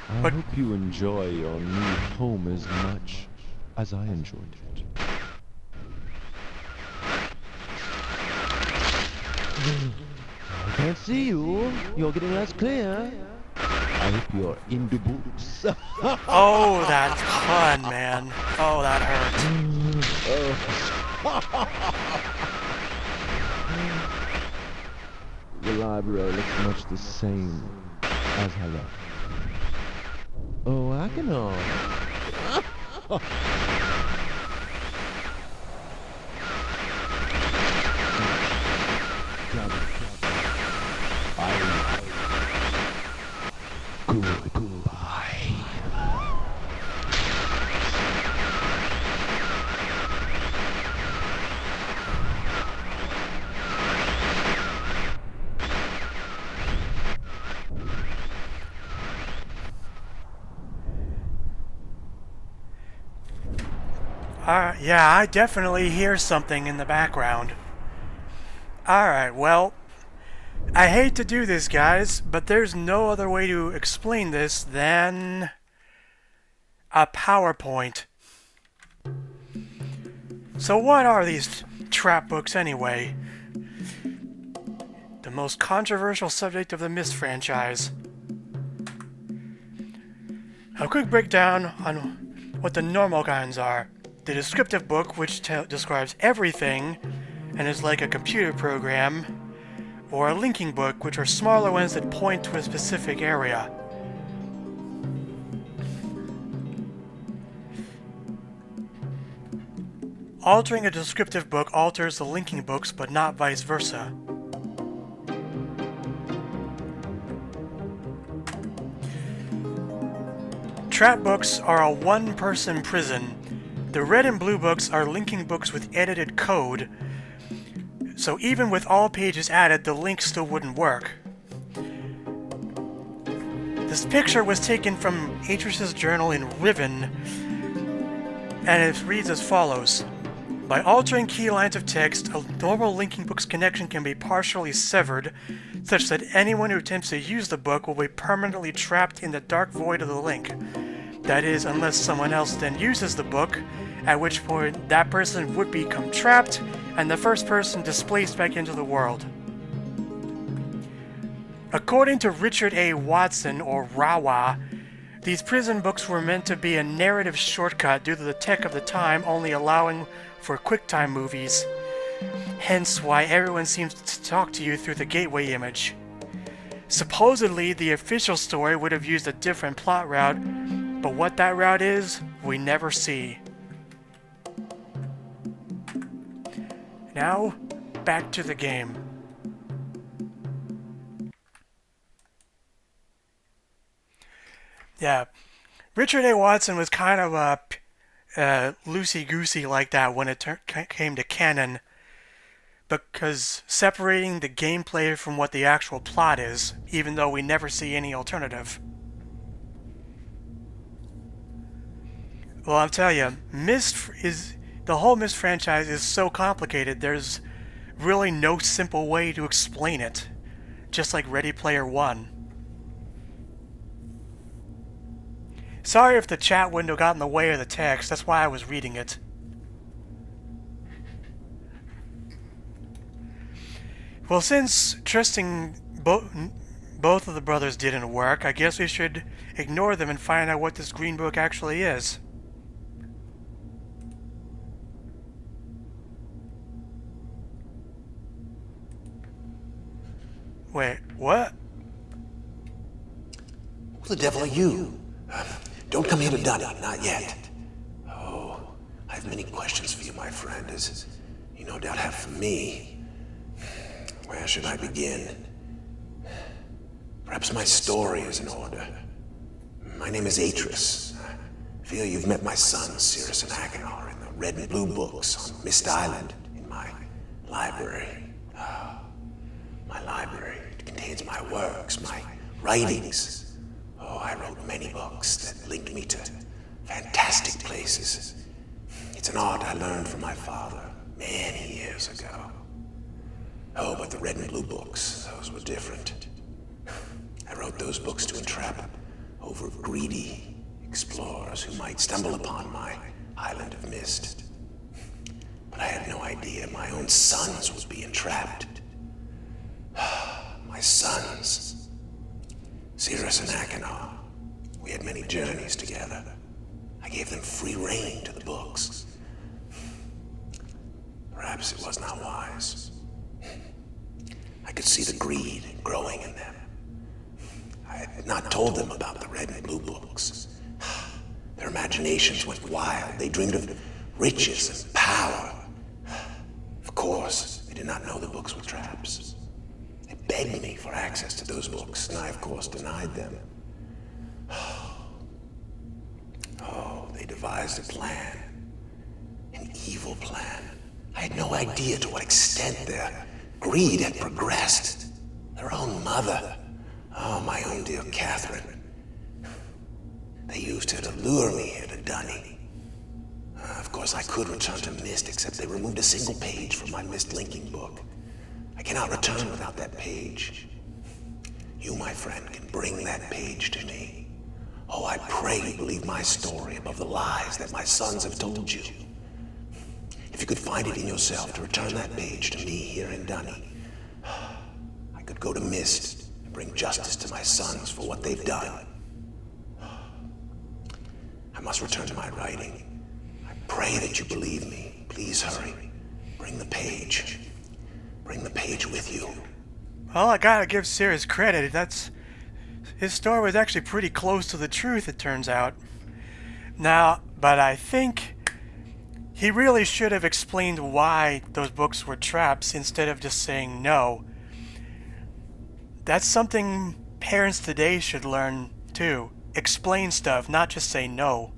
I hope you enjoy your new home as much as I enjoyed it. I can't see you. You're getting less clear. I hope you're in the books. Oh, that pun, man. Oh, that hurt. The library looks much the same as I left. Oh, Achenar. Goodbye. Yeah, I definitely hear something in the background. Alright, well, I hate to do this, guys, but there's no other way to explain this than a PowerPoint. So what are these trap books anyway? The most controversial subject of the Myst franchise. A quick breakdown on what the normal kinds are. The descriptive book, which describes everything and is like a computer program, or a linking book, which are smaller ones that point to a specific area. Altering a descriptive book alters the linking books, but not vice versa. Trap books are a one-person prison. The red and blue books are linking books with edited code, so even with all pages added, the link still wouldn't work. This picture was taken from Atris's journal in Riven, and it reads as follows. By altering key lines of text, a normal linking book's connection can be partially severed, such that anyone who attempts to use the book will be permanently trapped in the dark void of the link. That is, unless someone else then uses the book, at which point that person would become trapped, and the first person displaced back into the world. According to Richard A. Watson, or Rawa, these prison books were meant to be a narrative shortcut due to the tech of the time only allowing for QuickTime movies, hence why everyone seems to talk to you through the gateway image. Supposedly, the official story would have used a different plot route, but what that route is, we never see. Now, back to the game. Yeah, Richard A. Watson was kind of loosey-goosey like that when it came to canon, because separating the gameplay from what the actual plot is, even though we never see any alternative. Well, I'll tell you, the whole Myst franchise is so complicated, there's really no simple way to explain it, just like Ready Player One. Sorry if the chat window got in the way of the text, that's why I was reading it. Well, since trusting both of the brothers didn't work, I guess we should ignore them and find out what this green book actually is. Wait, what? Who the devil are you? Don't come here to Dunny, not yet. Oh, I have many questions for you, my friend, as you no doubt have for me. Where should I begin? Perhaps my story is in order. My name is Atris. I feel you've met my son, Sirrus and Achenar, in the red and blue books on Myst Island in my library. My library. It contains my works, my writings. Oh, I wrote many books that linked me to fantastic places. It's an art I learned from my father many years ago. Oh, but the red and blue books, those were different. I wrote those books to entrap over greedy explorers who might stumble upon my island of Myst. But I had no idea my own sons would be entrapped. My sons. Sirrus and Achenar. We had many journeys together. I gave them free rein to the books. Perhaps it was not wise. I could see the greed growing in them. I had not told them about the red and blue books. Their imaginations went wild. They dreamed of riches and power. Of course, they did not know the books were traps. They begged me for access to those books, and I, of course, denied them. Oh, they devised a plan. An evil plan. I had no idea to what extent their greed had progressed. Their own mother. Oh, my own dear Catherine. They used her to lure me here to Dunny. Of course, as I could return to Myst, except they removed a single page from my Myst linking book. I cannot return without that page. You, my friend, can bring that page to me. Oh, I pray you believe my story above the lies that my sons have told you. If you could find it in yourself to return that page to me here in Dunny, I could go to Myst and bring justice to my sons for what they've done. I must return to my writing. I pray that you believe me. Please hurry. Bring the page. Bring the page with you. Well, I gotta give Sirrus credit. His story was actually pretty close to the truth, it turns out. Now, but I think he really should have explained why those books were traps instead of just saying no. That's something parents today should learn too. Explain stuff, not just say no.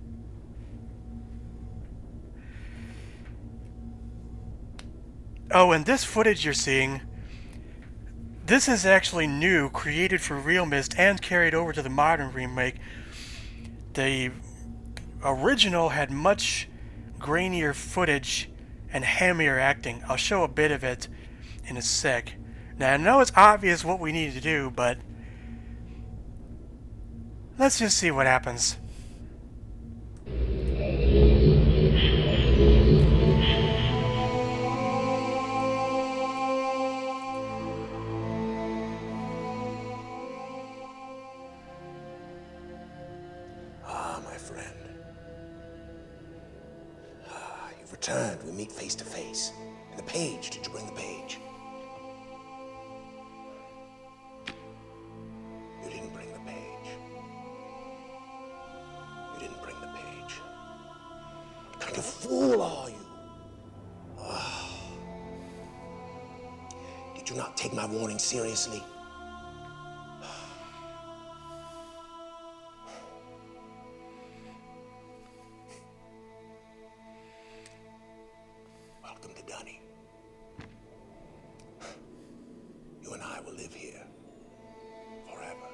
Oh, and this footage you're seeing, this is actually new, created for realMyst and carried over to the modern remake. The original had much grainier footage and hammier acting. I'll show a bit of it in a sec. Now, I know it's obvious what we need to do, but let's just see what happens. My friend. You've returned. We meet face to face. And the page, did you bring the page? You didn't bring the page. You didn't bring the page. What kind of fool are you? Did you not take my warning seriously? Welcome to Dunny. You and I will live here forever.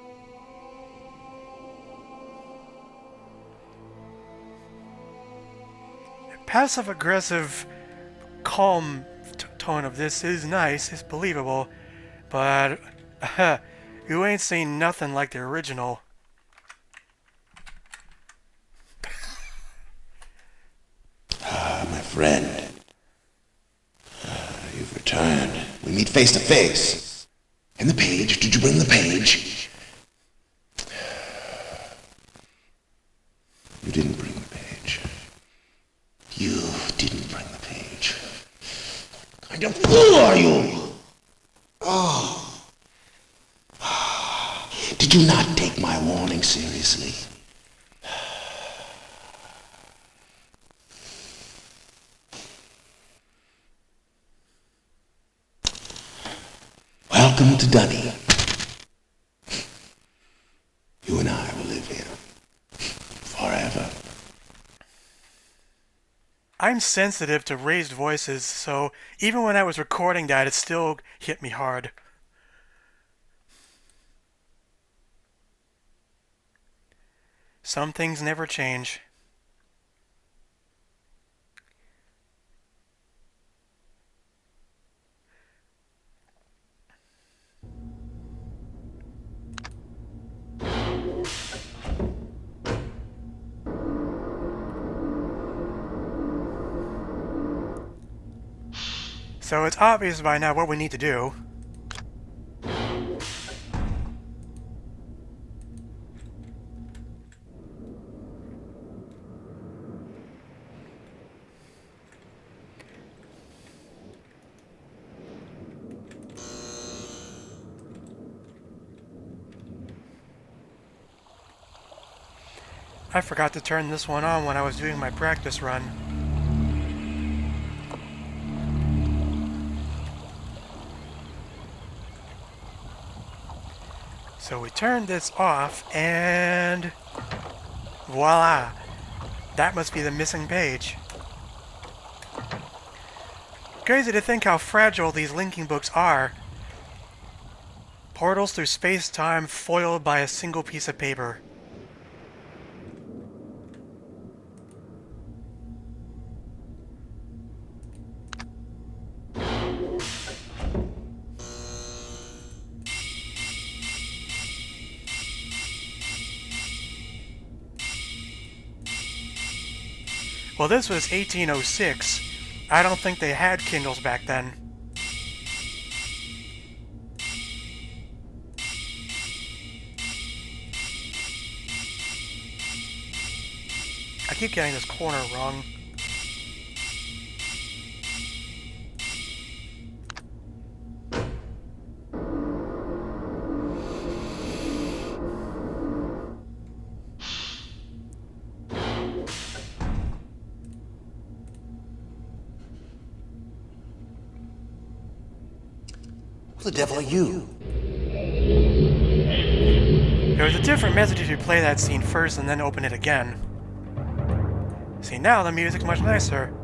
Passive-aggressive, calm tone of this is nice, it's believable, but you ain't seen nothing like the original. My friend. You've returned. We meet face to face. And the page, did you bring the page? You didn't bring the page. You didn't bring the page. What kind of fool are you? Oh. Did you not take my warning seriously? Welcome to Dunny. You and I will live here forever. I'm sensitive to raised voices, so even when I was recording that, it still hit me hard. Some things never change. So it's obvious by now what we need to do. I forgot to turn this one on when I was doing my practice run. So we turned this off, and voila! That must be the missing page. Crazy to think how fragile these linking books are. Portals through space-time foiled by a single piece of paper. Well, this was 1806. I don't think they had Kindles back then. I keep getting this corner wrong. Who the devil are you? There's a different message if you play that scene first and then open it again. See, now the music's much nicer.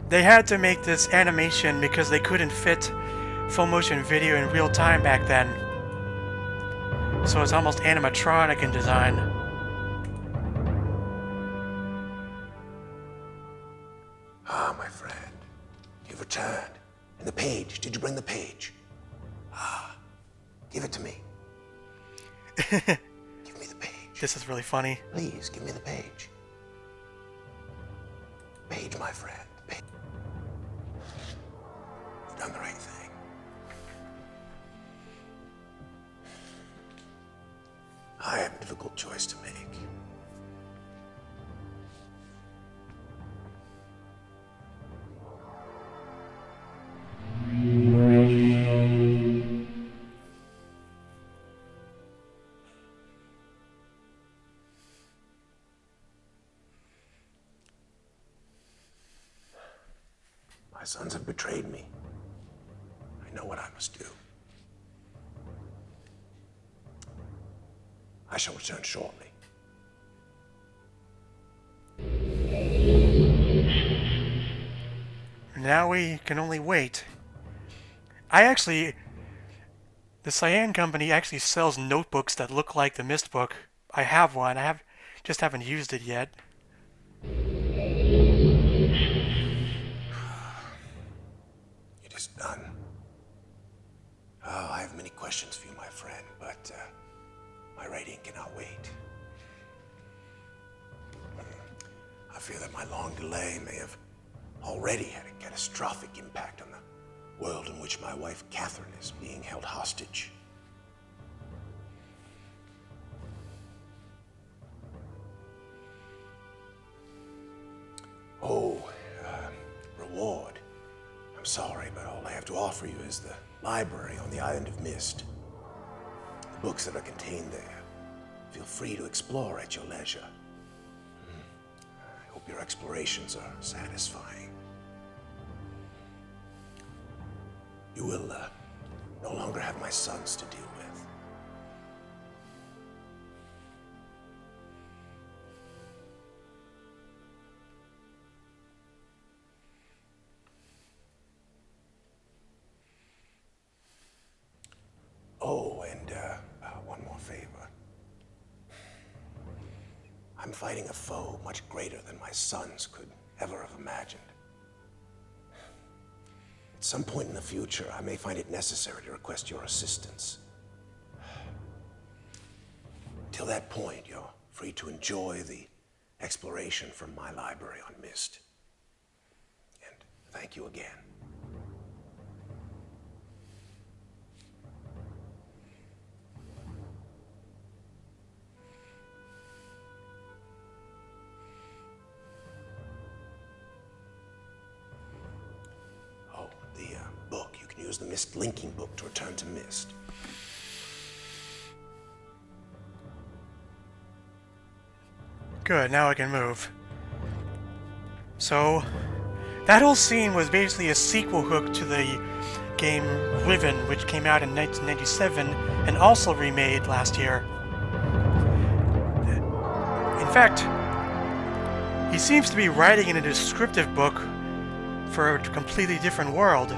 They had to make this animation because they couldn't fit full motion video in real time back then. So it's almost animatronic in design. Ah, my friend. You've returned. And the page. Did you bring the page? Ah. Give it to me. Give me the page. This is really funny. Please, give me the page. Page, my friend. Page. You've done the right thing. I have a difficult choice to make. My sons have betrayed me. I know what I must do. I shall return shortly. Now we can only wait. The Cyan Company actually sells notebooks that look like the Myst book. I have one. Just haven't used it yet. It is done. Oh, I have many questions for you, my friend, but my writing cannot wait. I fear that my long delay may have already had a catastrophic impact on the world in which my wife Catherine is being held hostage. Oh, reward. I'm sorry, but all I have to offer you is the library on the island of Myst. The books that are contained there. Feel free to explore at your leisure. I hope your explorations are satisfying. You will no longer have my sons to deal with. Oh, and one more favor. I'm fighting a foe much greater than my sons could ever have imagined. At some point in the future, I may find it necessary to request your assistance. Till that point, you're free to enjoy the exploration from my library on Myst. And thank you again. Book. You can use the Myst linking book to return to Myst. Good, now I can move. So, that whole scene was basically a sequel hook to the game Riven, which came out in 1997 and also remade last year. In fact, he seems to be writing in a descriptive book for a completely different world.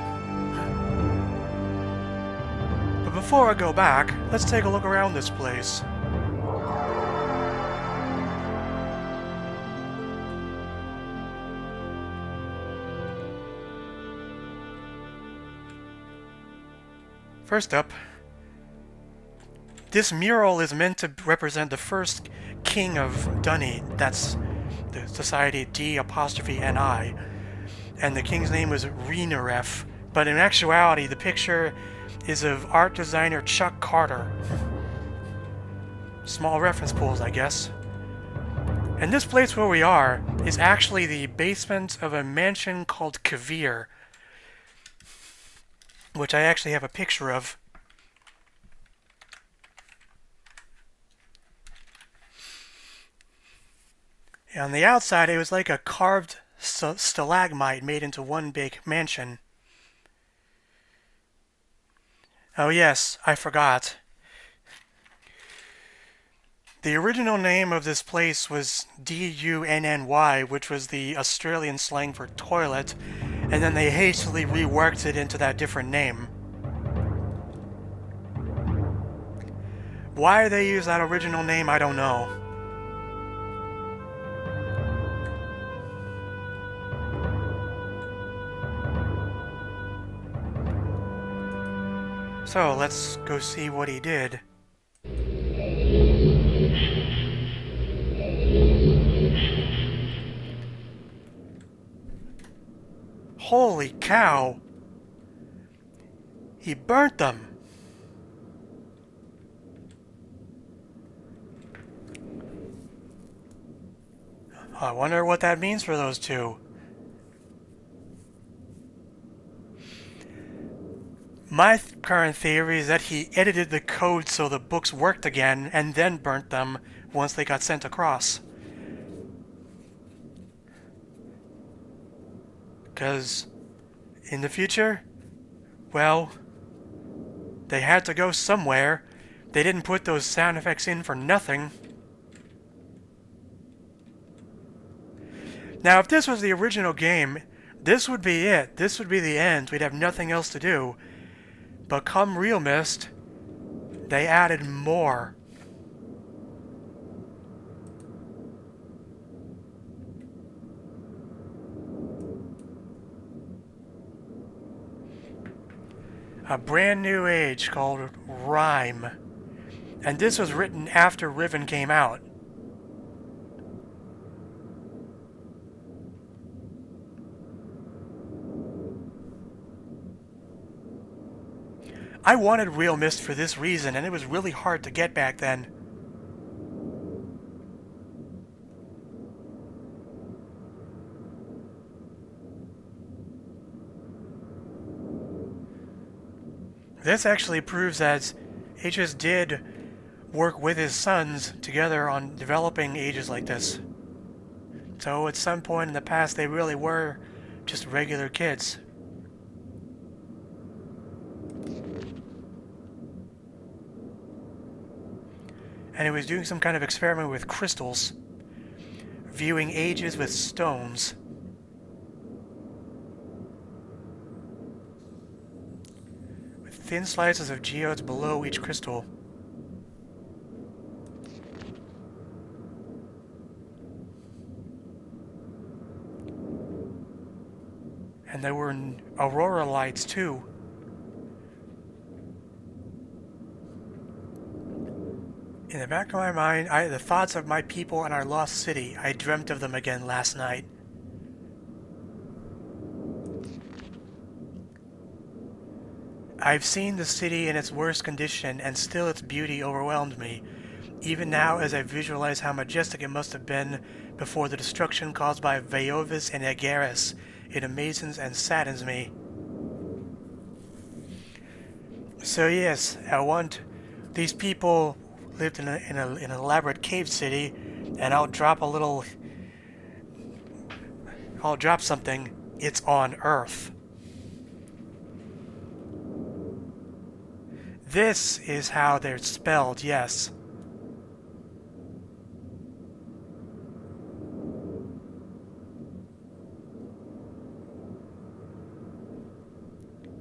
But before I go back, let's take a look around this place. First up, this mural is meant to represent the first king of Dni. That's the society D''Ni, and the king's name was Renaref. But in actuality, the picture is of art designer Chuck Carter. Small reference pools, I guess. And this place where we are is actually the basement of a mansion called Kavir, which I actually have a picture of. On the outside, it was like a carved stalagmite made into one big mansion. Oh yes, I forgot. The original name of this place was Dunny, which was the Australian slang for toilet, and then they hastily reworked it into that different name. Why they use that original name, I don't know. So, let's go see what he did. Holy cow! He burnt them! I wonder what that means for those two. My current theory is that he edited the code so the books worked again and then burnt them once they got sent across. Because in the future, well, they had to go somewhere. They didn't put those sound effects in for nothing. Now, if this was the original game, this would be it. This would be the end. We'd have nothing else to do. But come realMyst, they added more. A brand new age called Rime. And this was written after Riven came out. I wanted realMyst for this reason, and it was really hard to get back then. This actually proves that Aegis did work with his sons together on developing ages like this. So at some point in the past, they really were just regular kids. And he was doing some kind of experiment with crystals, viewing ages with stones. With thin slices of geodes below each crystal. And there were aurora lights too. In the back of my mind, the thoughts of my people in our lost city, I dreamt of them again last night. I've seen the city in its worst condition, and still its beauty overwhelmed me. Even now, as I visualize how majestic it must have been before the destruction caused by Veovis and Agaris, it amazes and saddens me. So yes, I want these people lived in an elaborate cave city, and I'll drop something. It's on Earth. This is how they're spelled, yes.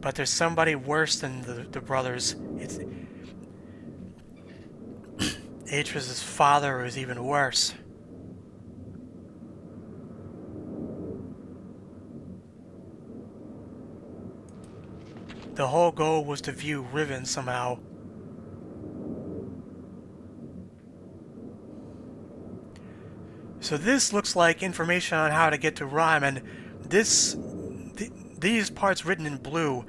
But there's somebody worse than the brothers. It's Atreus' father is even worse. The whole goal was to view Riven somehow. So this looks like information on how to get to Rhyme, and these parts written in blue.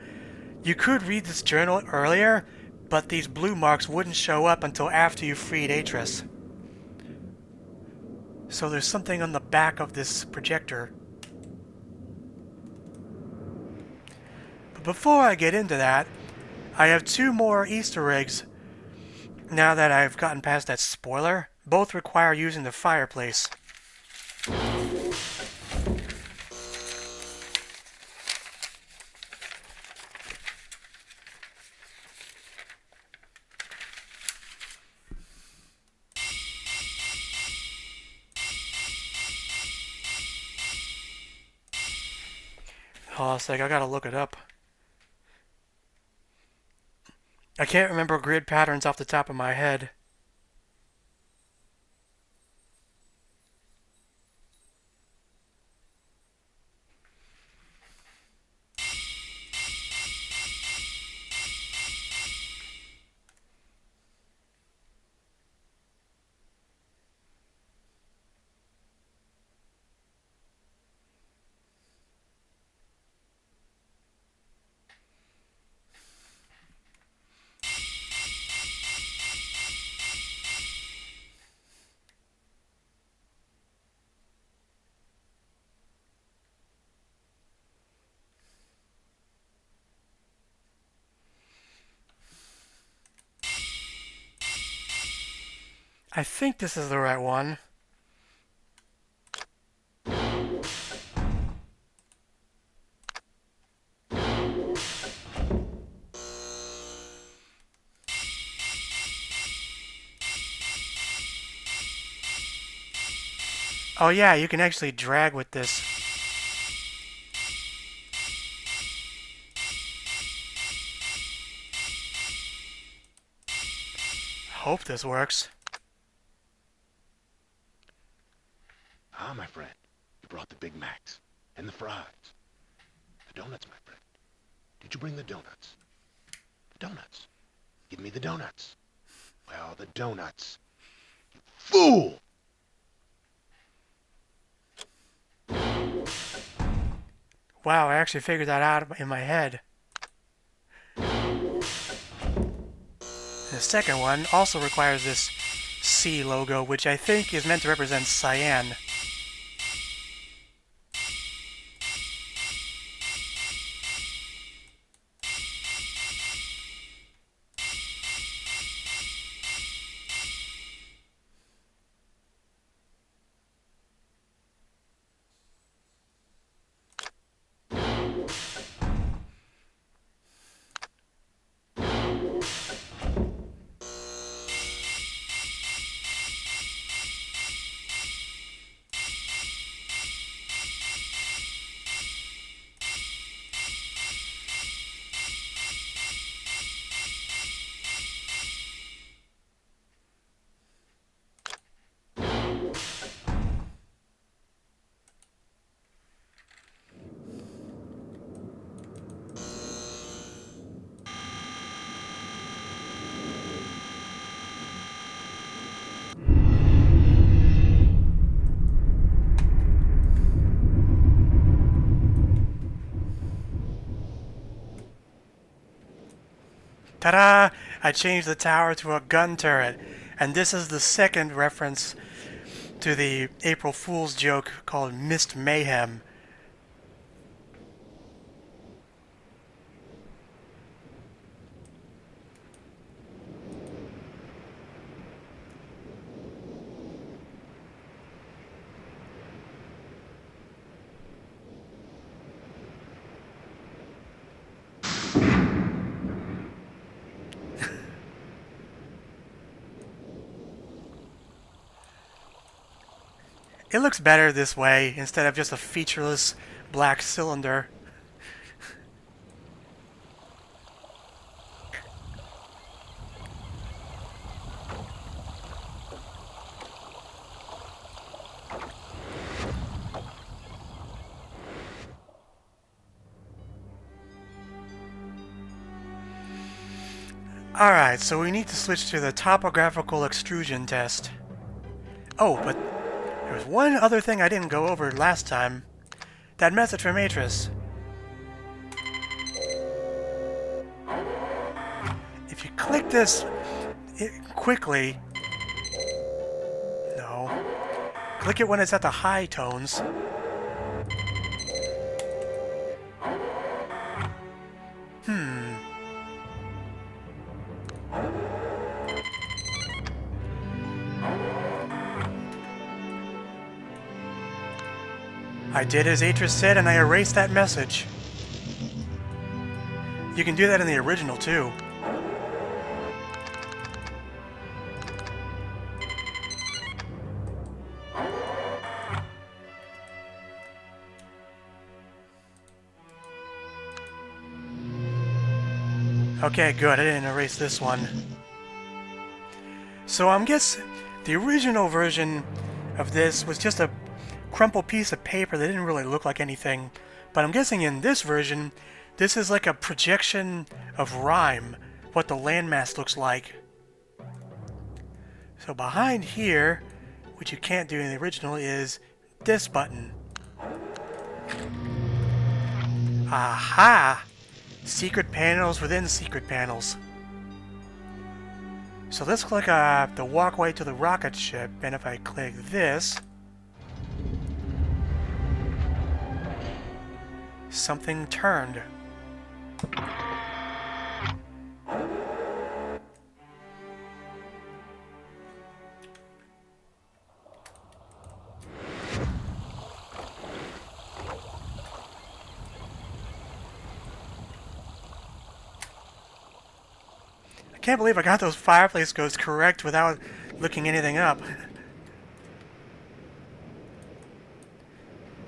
You could read this journal earlier, but these blue marks wouldn't show up until after you freed Atris. So there's something on the back of this projector. But before I get into that, I have 2 more Easter eggs now that I've gotten past that spoiler. Both require using the fireplace. Oh, it's like I gotta look it up. I can't remember grid patterns off the top of my head. I think this is the right one. Oh yeah, you can actually drag with this. Hope this works. Ah, my friend, you brought the Big Macs and the fries. The donuts, my friend. Did you bring the donuts? The donuts. Give me the donuts. Well, the donuts. You fool! Wow, I actually figured that out in my head. The second one also requires this C logo, which I think is meant to represent cyan. Ta-da! I changed the tower to a gun turret. And this is the second reference to the April Fool's joke called Myst Mayhem. It looks better this way, instead of just a featureless black cylinder. Alright, so we need to switch to the topographical extrusion test. Oh, but There's one other thing I didn't go over last time. That message from Atris. If you click this quickly... No. Click it when it's at the high tones. I did as Atris said, and I erased that message. You can do that in the original, too. Okay, good. I didn't erase this one. So I'm guessing the original version of this was just a crumpled piece of paper that didn't really look like anything. But I'm guessing in this version, this is like a projection of rhyme, what the landmass looks like. So behind here, which you can't do in the original, is this button. Aha! Secret panels within secret panels. So let's click the walkway to the rocket ship, and if I click this, something turned. I can't believe I got those fireplace codes correct without looking anything up.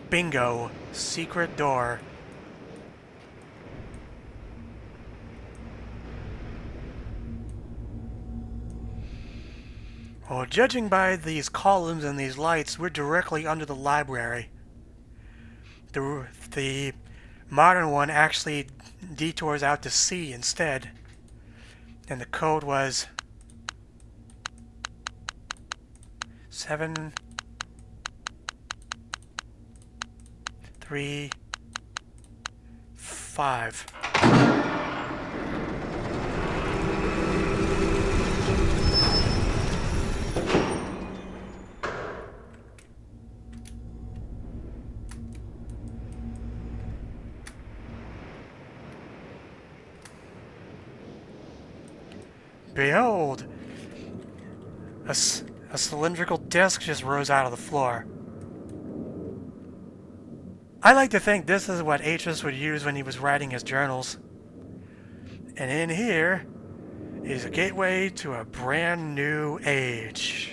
Bingo. Secret door. Well, judging by these columns and these lights, we're directly under the library. The modern one actually detours out to sea instead. And the code was 7 3 5. Behold! A cylindrical disc just rose out of the floor. I like to think this is what Atris would use when he was writing his journals. And in here is a gateway to a brand new age.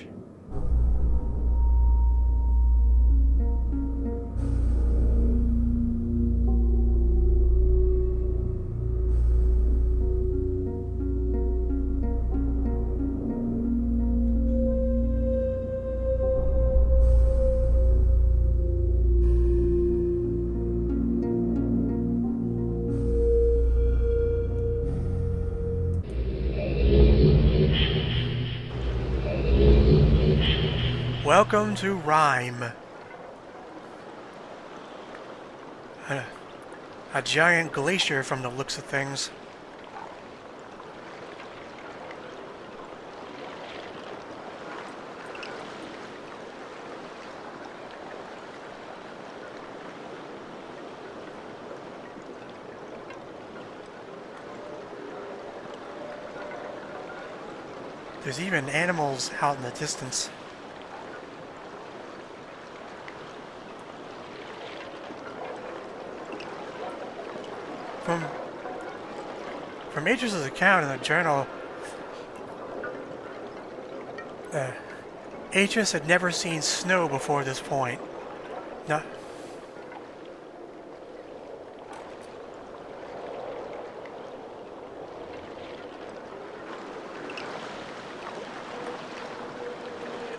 Welcome to Rhyme. A giant glacier from the looks of things. There's even animals out in the distance. From Atris' account in the journal, Atris had never seen snow before this point. Not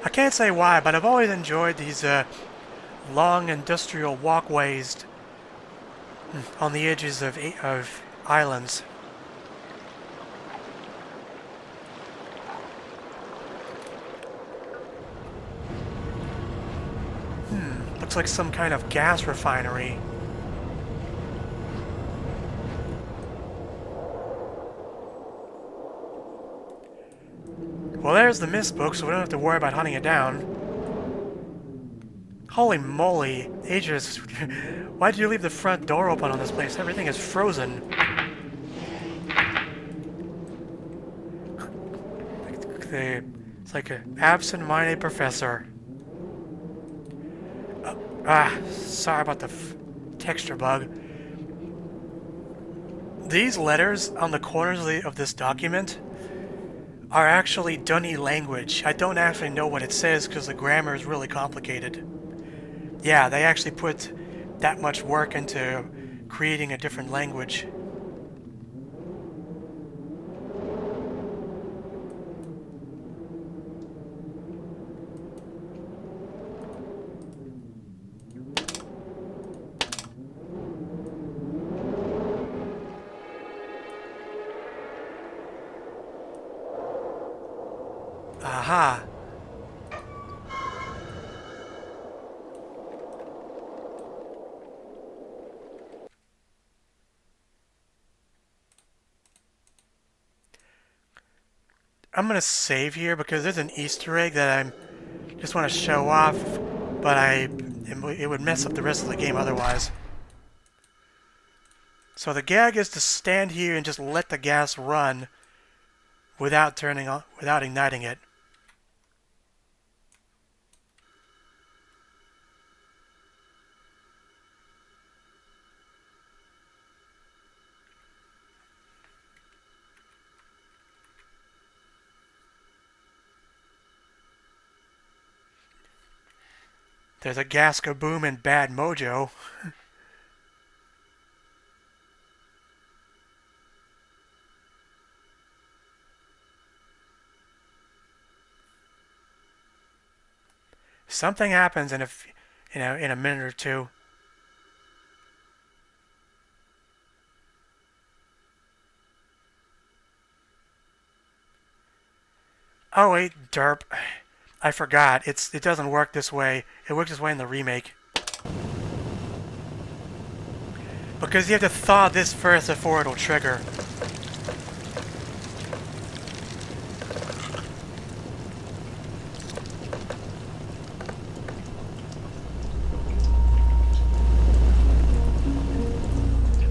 I can't say why, but I've always enjoyed these long industrial walkways on the edges of islands. looks like some kind of gas refinery. Well, there's the Myst book, so we don't have to worry about hunting it down. Holy moly, Aegis, why'd you leave the front door open on this place? Everything is frozen. It's like an absent-minded professor. Sorry about the texture bug. These letters on the corners of this document are actually Dunny language. I don't actually know what it says because the grammar is really complicated. Yeah, they actually put that much work into creating a different language. Aha! I'm gonna save here because there's an Easter egg that I just want to show off, but it would mess up the rest of the game otherwise. So the gag is to stand here and just let the gas run without igniting it. There's a gas kaboom and bad mojo. Something happens in a minute or two. Oh wait, derp. I forgot. It doesn't work this way. It works this way in the remake. Because you have to thaw this first before it'll trigger.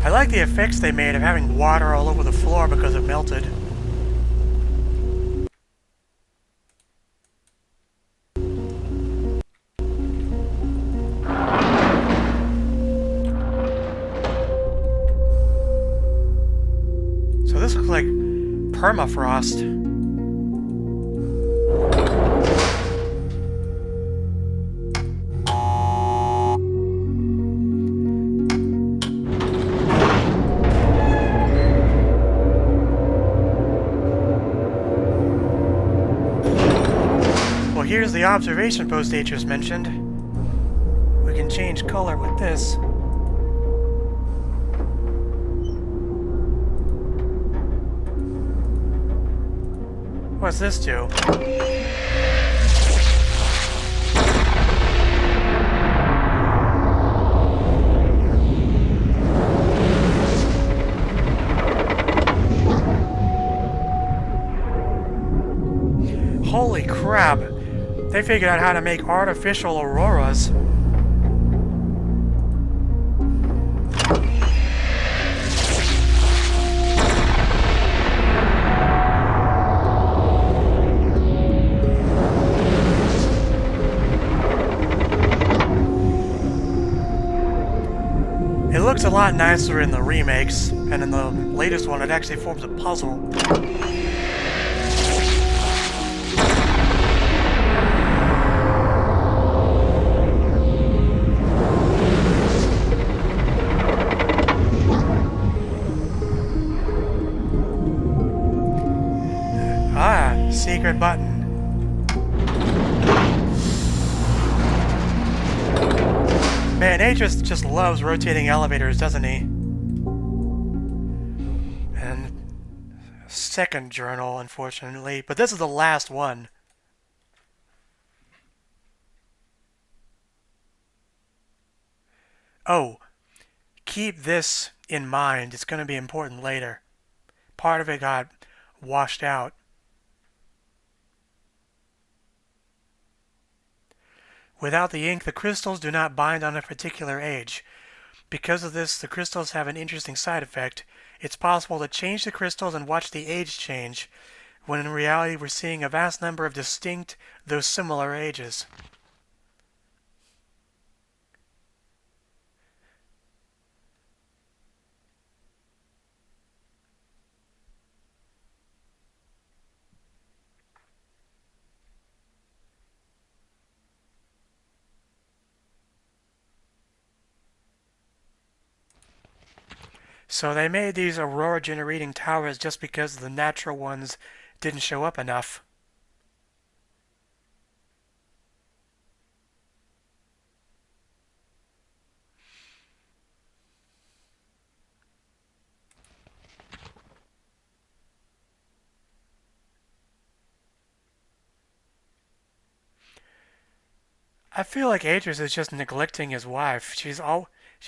I like the effects they made of having water all over the floor because it melted. So this looks like permafrost. Here's the observation post Aegis mentioned. We can change color with this. What's this do? Holy crap! They figured out how to make artificial auroras. It looks a lot nicer in the remakes, and in the latest one it actually forms a puzzle. Secret button. Man, Aegis just loves rotating elevators, doesn't he? And second journal, unfortunately, but this is the last one. Oh, keep this in mind. It's going to be important later. Part of it got washed out. Without the ink, the crystals do not bind on a particular age. Because of this, the crystals have an interesting side effect. It's possible to change the crystals and watch the age change, when in reality we're seeing a vast number of distinct, though similar ages. So they made these aurora generating towers just because the natural ones didn't show up enough. I feel like Atreus is just neglecting his wife.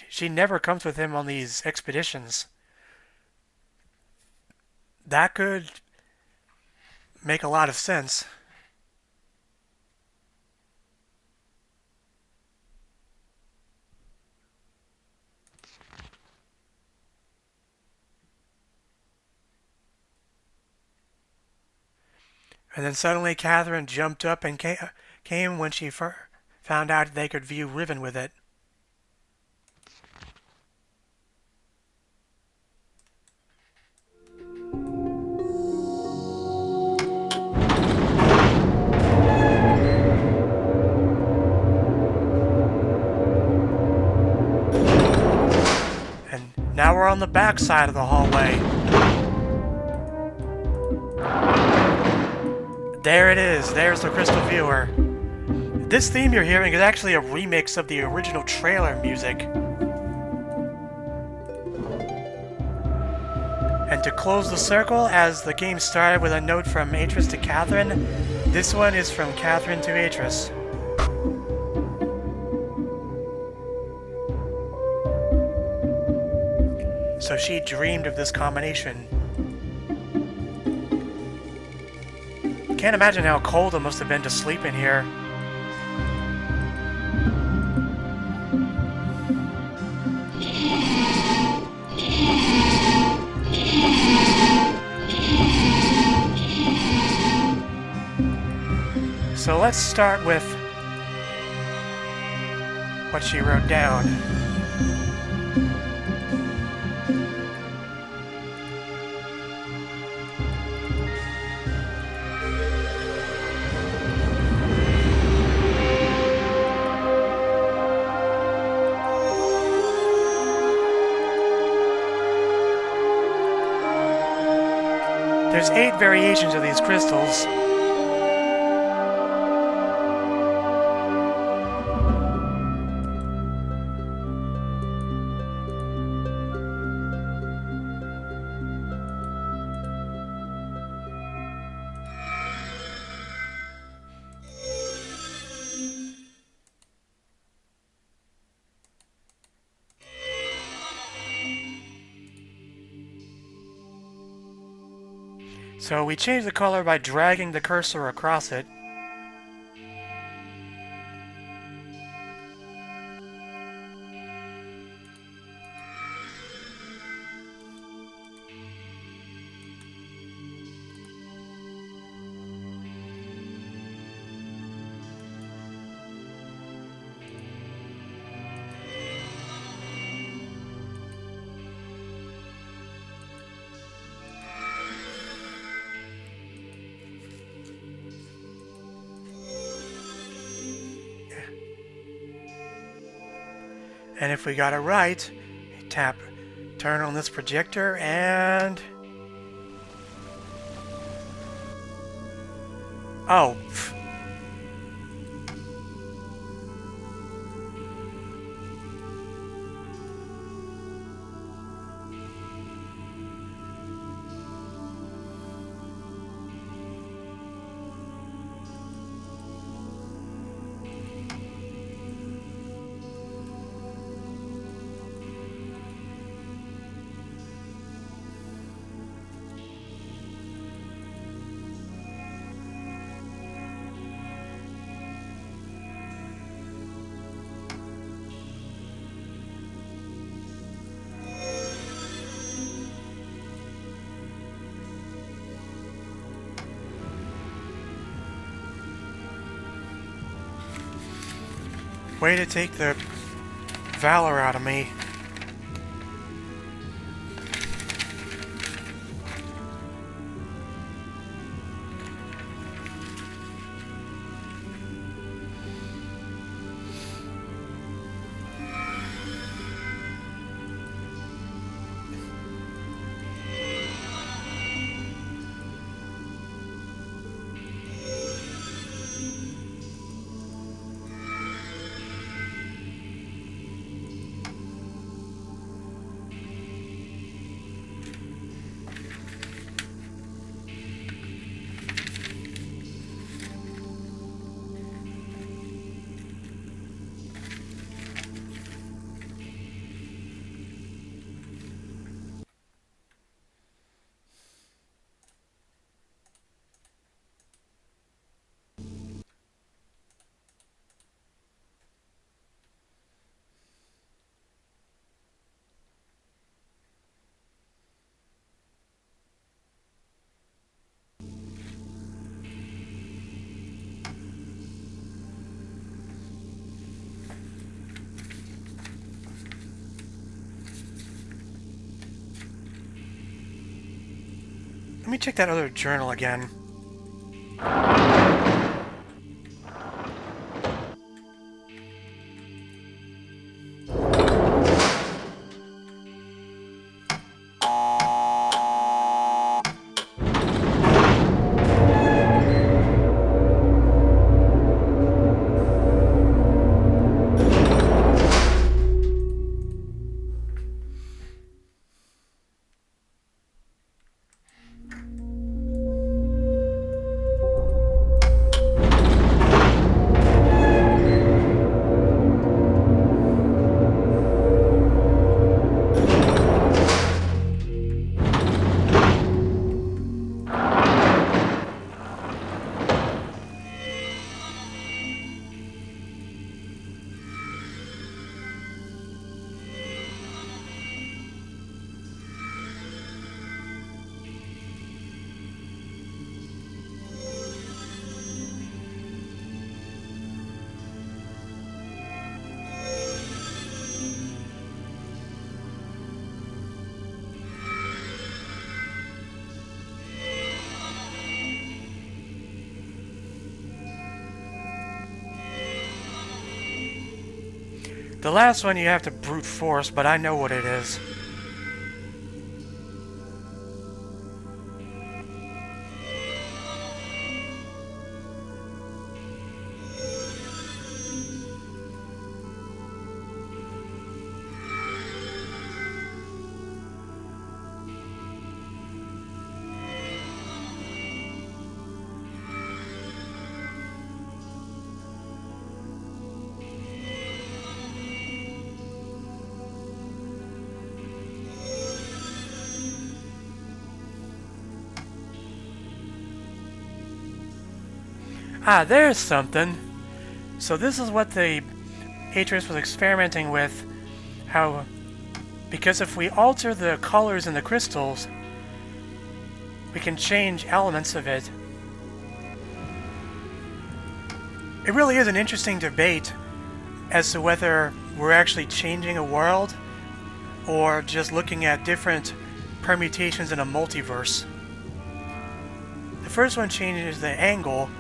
She never comes with him on these expeditions. That could make a lot of sense. And then suddenly Catherine jumped up and came when she found out they could view Riven with it. And now we're on the back side of the hallway. There it is. There's the crystal viewer. This theme you're hearing is actually a remix of the original trailer music. And to close the circle, as the game started with a note from Atreus to Catherine, this one is from Catherine to Atreus. So she dreamed of this combination. Can't imagine how cold it must have been to sleep in here. So let's start with what she wrote down. There's 8 variations of these crystals. So we change the color by dragging the cursor across it. And if we got it right, turn on this projector and... Oh. Way to take the valor out of me. Let me check that other journal again. The last one you have to brute force, but I know what it is. Ah, there's something. So this is what the Atrius was experimenting with. How, because if we alter the colors in the crystals, we can change elements of it. It really is an interesting debate as to whether we're actually changing a world or just looking at different permutations in a multiverse. The first one changes the angle.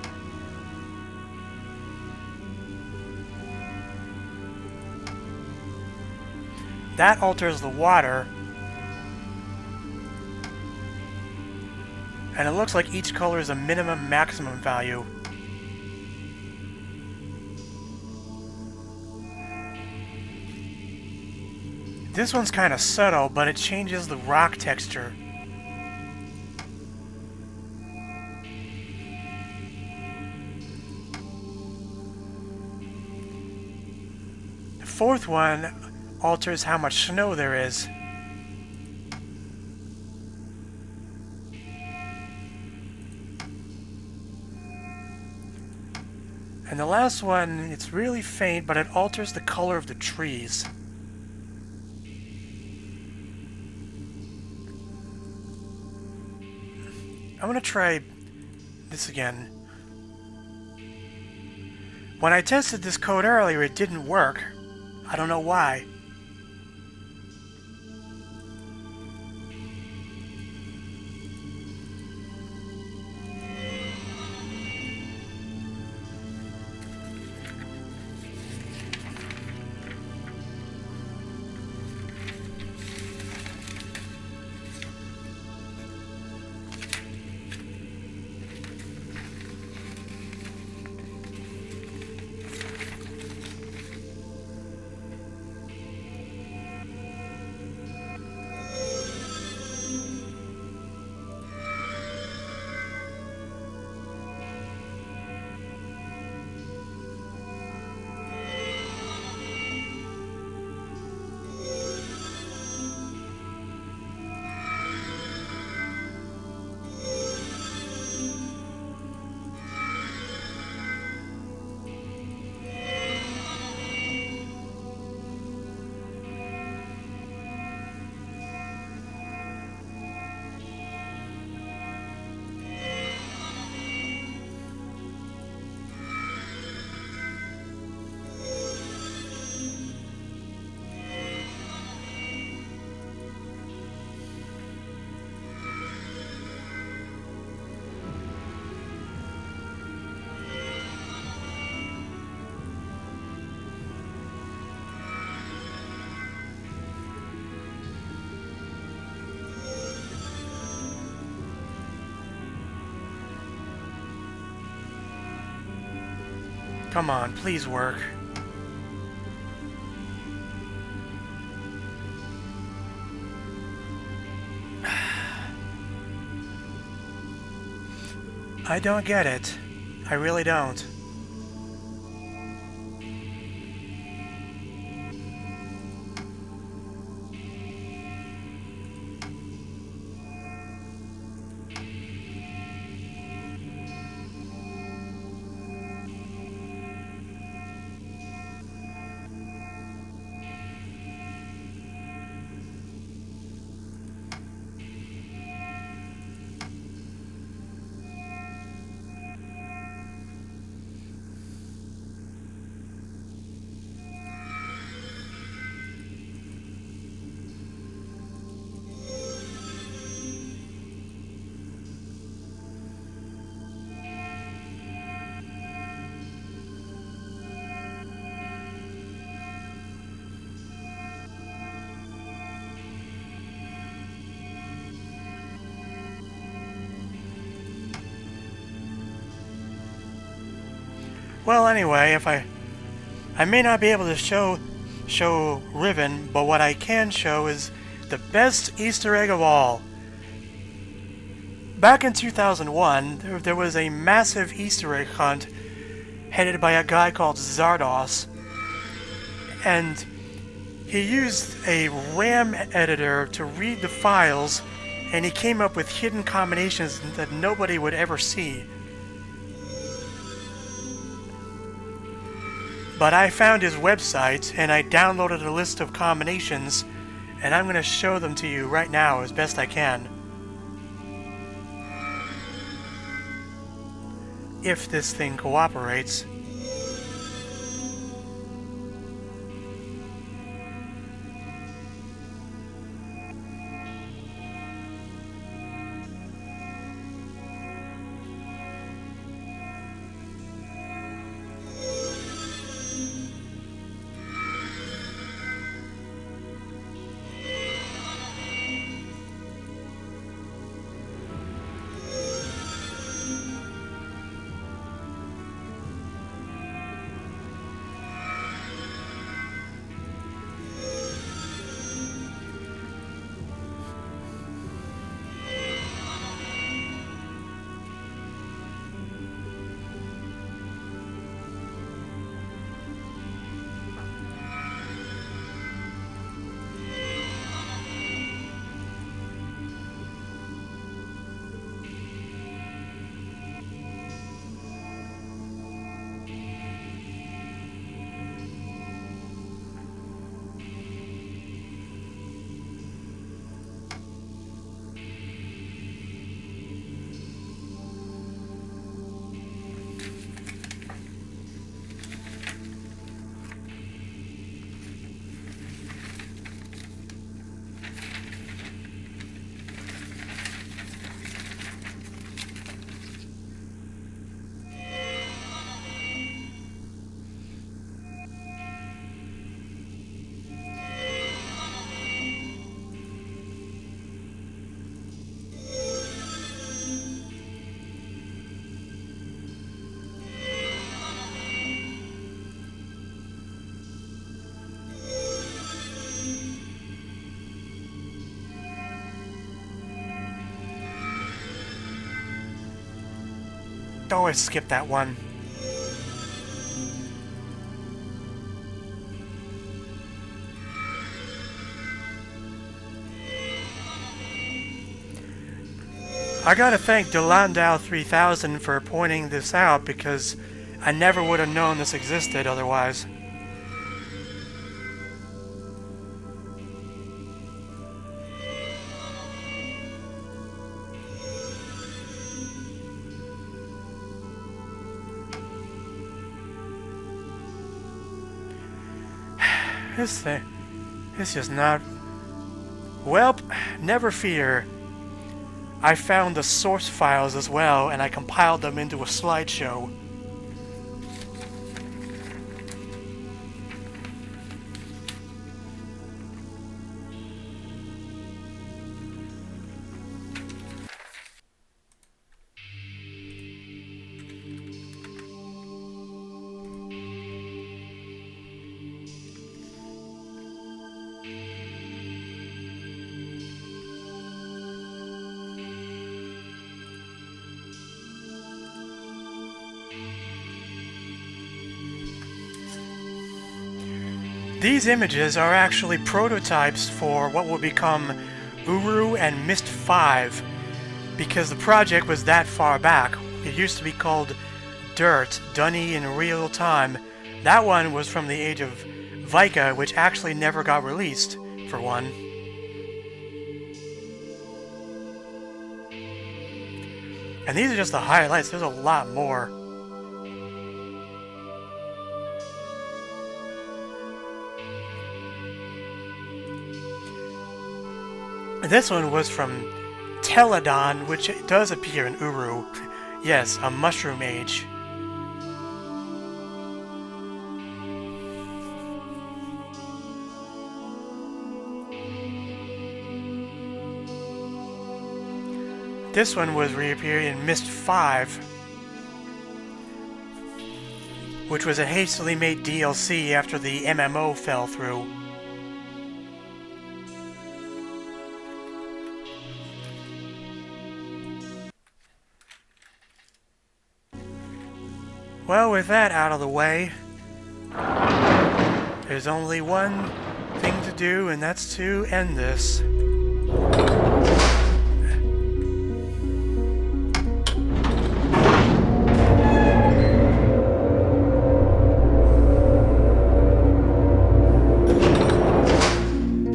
That alters the water. And it looks like each color is a minimum maximum value. This one's kind of subtle, but it changes the rock texture. The fourth one alters how much snow there is. And the last one, it's really faint, but it alters the color of the trees. I'm gonna try this again. When I tested this code earlier, it didn't work. I don't know why. Come on, please work. I don't get it. I really don't. Well, anyway, if I may not be able to show Riven, but what I can show is the best Easter egg of all. Back in 2001, there was a massive Easter egg hunt headed by a guy called Zardos, and he used a RAM editor to read the files, and he came up with hidden combinations that nobody would ever see. But I found his website, and I downloaded a list of combinations, and I'm going to show them to you right now as best I can. If this thing cooperates. always skip that one. I gotta thank Delandau 3000 for pointing this out, because I never would have known this existed otherwise. This is not... Welp, never fear. I found the source files as well, and I compiled them into a slideshow. These images are actually prototypes for what will become Uru and Myst 5, because the project was that far back. It used to be called Dirt, Dunny in Real Time. That one was from the age of Vika, which actually never got released, for one. And these are just the highlights, there's a lot more. This one was from Teledon, which does appear in Uru. Yes, a mushroom age. This one was reappeared in Myst 5, which was a hastily made DLC after the MMO fell through. Well, with that out of the way, there's only one thing to do, and that's to end this.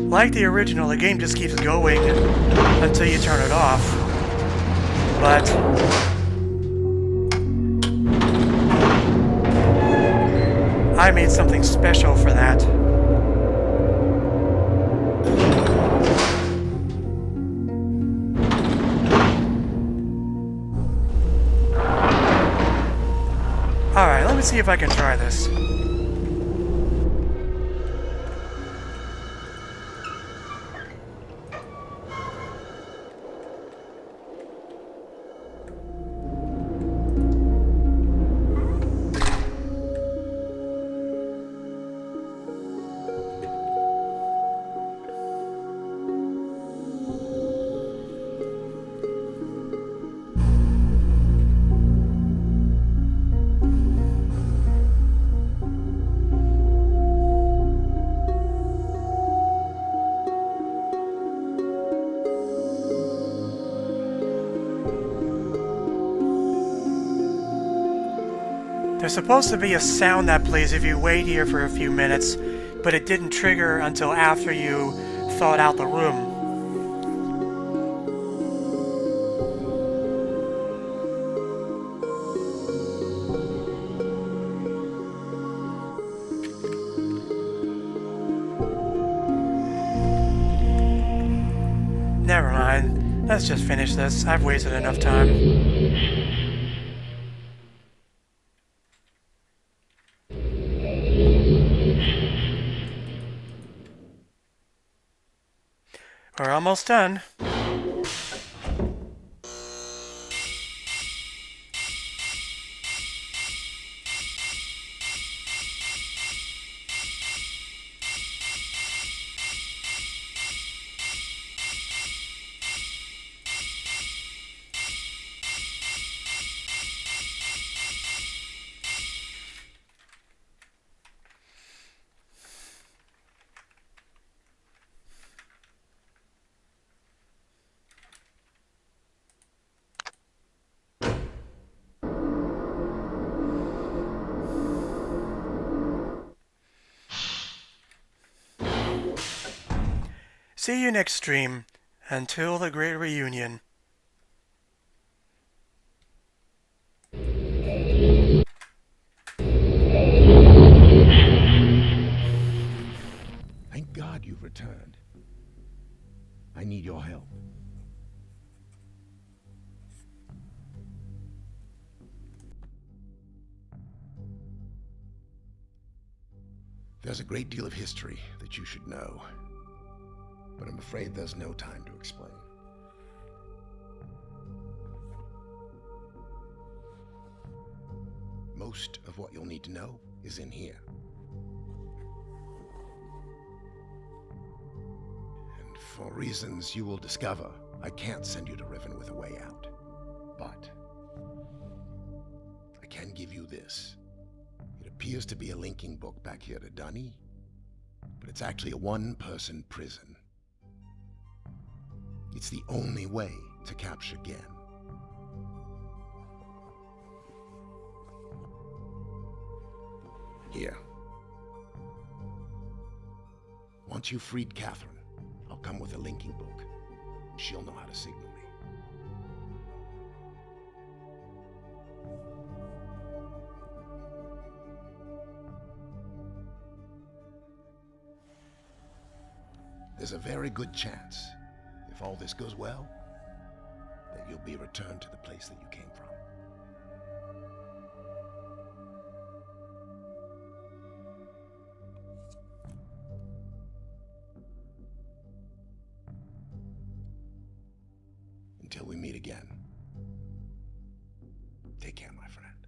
Like the original, the game just keeps going until you turn it off. But I made something special for that. Alright, let me see if I can try this. There's supposed to be a sound that plays if you wait here for a few minutes, but it didn't trigger until after you thawed out the room. Never mind. Let's just finish this. I've wasted enough time. We're almost done. See you next stream. Until the great reunion. Thank God you've returned. I need your help. There's a great deal of history that you should know, but I'm afraid there's no time to explain. Most of what you'll need to know is in here. And for reasons you will discover, I can't send you to Riven with a way out. But I can give you this. It appears to be a linking book back here to Dunny, but it's actually a one-person prison. It's the only way to capture Gen. Here. Once you've freed Catherine, I'll come with a linking book. She'll know how to signal me. There's a very good chance, if all this goes well, that you'll be returned to the place that you came from. Until we meet again, take care, my friend.